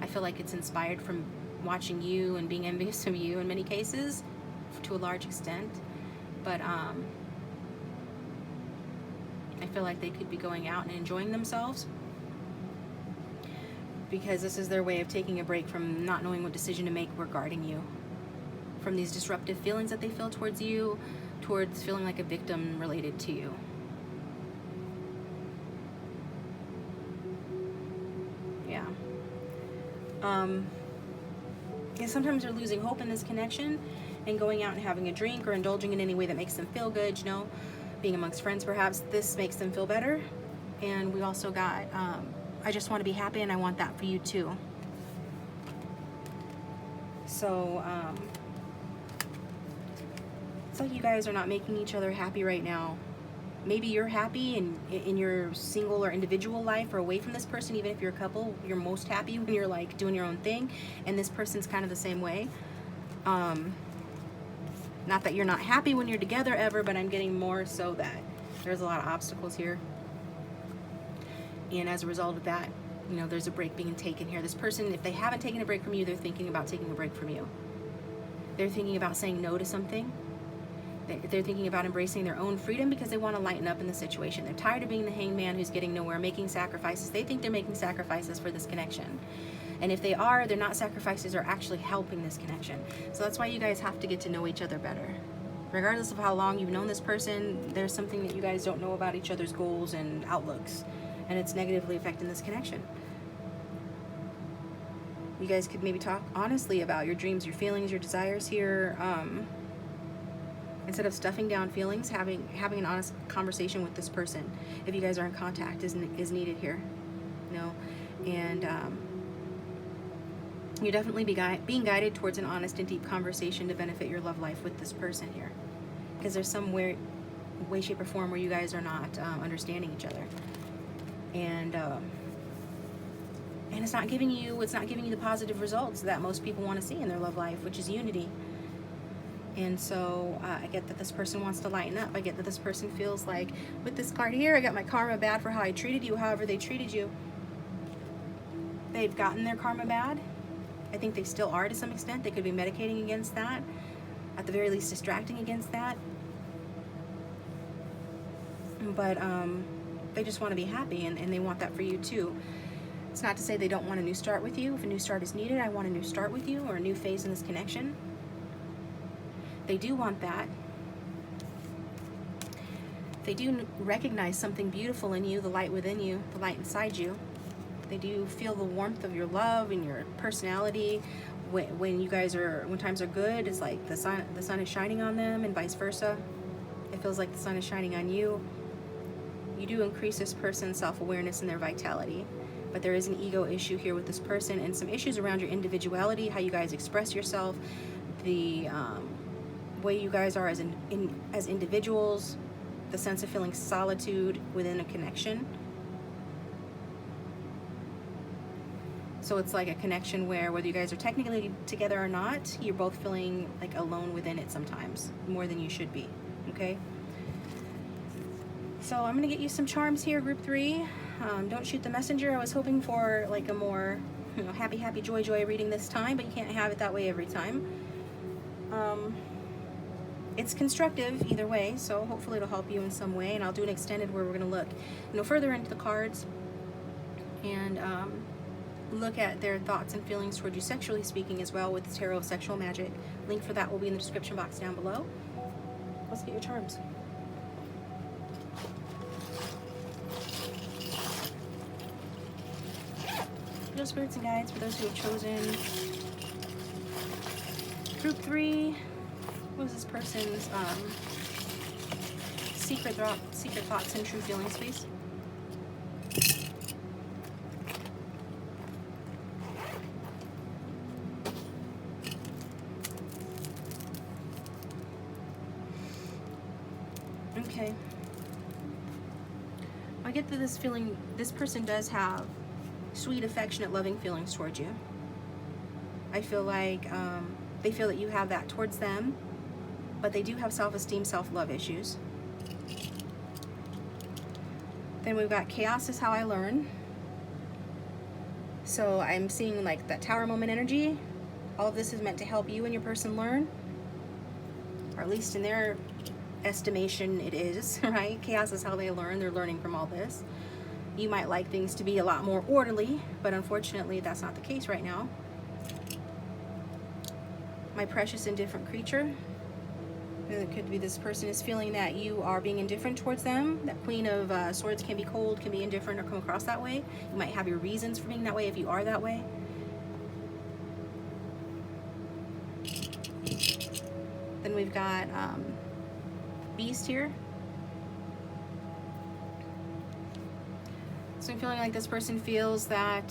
I feel like it's inspired from watching you and being envious of you in many cases, to a large extent. But I feel like they could be going out and enjoying themselves, because this is their way of taking a break from not knowing what decision to make regarding you, from these disruptive feelings that they feel towards you, towards feeling like a victim related to you. Yeah. And sometimes they're losing hope in this connection and going out and having a drink or indulging in any way that makes them feel good, you know, being amongst friends perhaps. This makes them feel better. And we also got, I just want to be happy, and I want that for you too. So, it's like you guys are not making each other happy right now. Maybe you're happy in your single or individual life or away from this person. Even if you're a couple, you're most happy when you're like doing your own thing, and this person's kind of the same way. Not that you're not happy when you're together ever, but I'm getting more so that there's a lot of obstacles here. And as a result of that, you know, there's a break being taken here. This person, if they haven't taken a break from you, they're thinking about taking a break from you. They're thinking about saying no to something. They're thinking about embracing their own freedom because they want to lighten up in the situation. They're tired of being the hangman who's getting nowhere, making sacrifices. They think they're making sacrifices for this connection. And if they are, they're not sacrifices, are actually helping this connection. So that's why you guys have to get to know each other better. Regardless of how long you've known this person, there's something that you guys don't know about each other's goals and outlooks, and it's negatively affecting this connection. You guys could maybe talk honestly about your dreams, your feelings, your desires here. Instead of stuffing down feelings, having an honest conversation with this person, if you guys are in contact, is needed here, you know. And you're definitely being guided towards an honest and deep conversation to benefit your love life with this person here, because there's some way, shape, or form where you guys are not understanding each other, and it's not giving you the positive results that most people want to see in their love life, which is unity. And so I get that this person wants to lighten up. I get that this person feels like, with this card here, I got my karma bad for how I treated you, however they treated you. They've gotten their karma bad. I think they still are to some extent. They could be medicating against that. At the very least, distracting against that. But they just want to be happy, and they want that for you too. It's not to say they don't want a new start with you. If a new start is needed, I want a new start with you, or a new phase in this connection. They do want that. They do recognize something beautiful in you, the light within you, the light inside you. They do feel the warmth of your love and your personality. When times are good, it's like the sun is shining on them, and vice versa. It feels like the sun is shining on you. You do increase this person's self-awareness and their vitality. But there is an ego issue here with this person, and some issues around your individuality, how you guys express yourself, the way you guys are as individuals, the sense of feeling solitude within a connection. So it's like a connection where, whether you guys are technically together or not, you're both feeling like alone within it sometimes, more than you should be, okay? So I'm going to get you some charms here, group 3. Don't shoot the messenger. I was hoping for like a more, happy, happy, joy, joy reading this time, but you can't have it that way every time. It's constructive either way, so hopefully it'll help you in some way, and I'll do an extended where we're going to look further into the cards and look at their thoughts and feelings toward you sexually speaking as well, with the Tarot of Sexual Magic. Link for that will be in the description box down below. Let's get your charms. Angel, spirits, and guides for those who have chosen group 3. What is this person's secret thoughts and true feelings, please? Okay. I get that this person does have sweet, affectionate, loving feelings towards you. I feel like they feel that you have that towards them, but they do have self-esteem, self-love issues. Then we've got chaos is how I learn. So I'm seeing like that Tower moment energy. All of this is meant to help you and your person learn, or at least in their estimation it is, right? Chaos is how they learn. They're learning from all this. You might like things to be a lot more orderly, but unfortunately that's not the case right now. My precious indifferent creature. It could be this person is feeling that you are being indifferent towards them. That Queen of Swords can be cold, can be indifferent, or come across that way. You might have your reasons for being that way if you are that way. Then we've got Beast here. So I'm feeling like this person feels that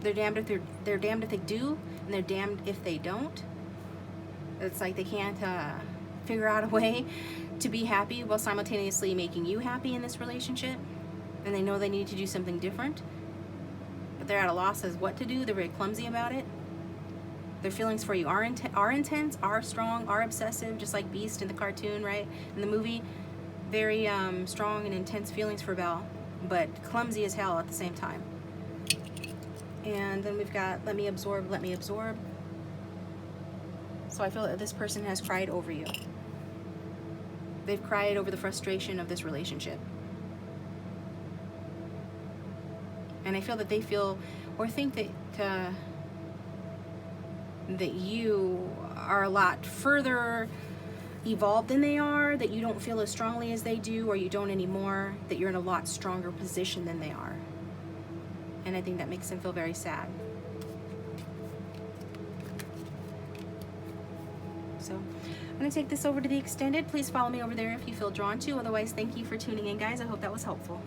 they're damned if they're damned if they do, and they're damned if they don't. It's like they can't figure out a way to be happy while simultaneously making you happy in this relationship, and they know they need to do something different, but they're at a loss as what to do. They're very clumsy about it. Their feelings for you are intense, are strong, are obsessive, just like Beast in the cartoon, right? In the movie, very strong and intense feelings for Belle, but clumsy as hell at the same time. And then we've got let me absorb, let me absorb. So I feel that this person has cried over you. They've cried over the frustration of this relationship. And I feel that they feel or think that that you are a lot further evolved than they are, that you don't feel as strongly as they do, or you don't anymore, that you're in a lot stronger position than they are. And I think that makes them feel very sad. So I'm going to take this over to the extended. Please follow me over there if you feel drawn to. Otherwise, thank you for tuning in, guys. I hope that was helpful.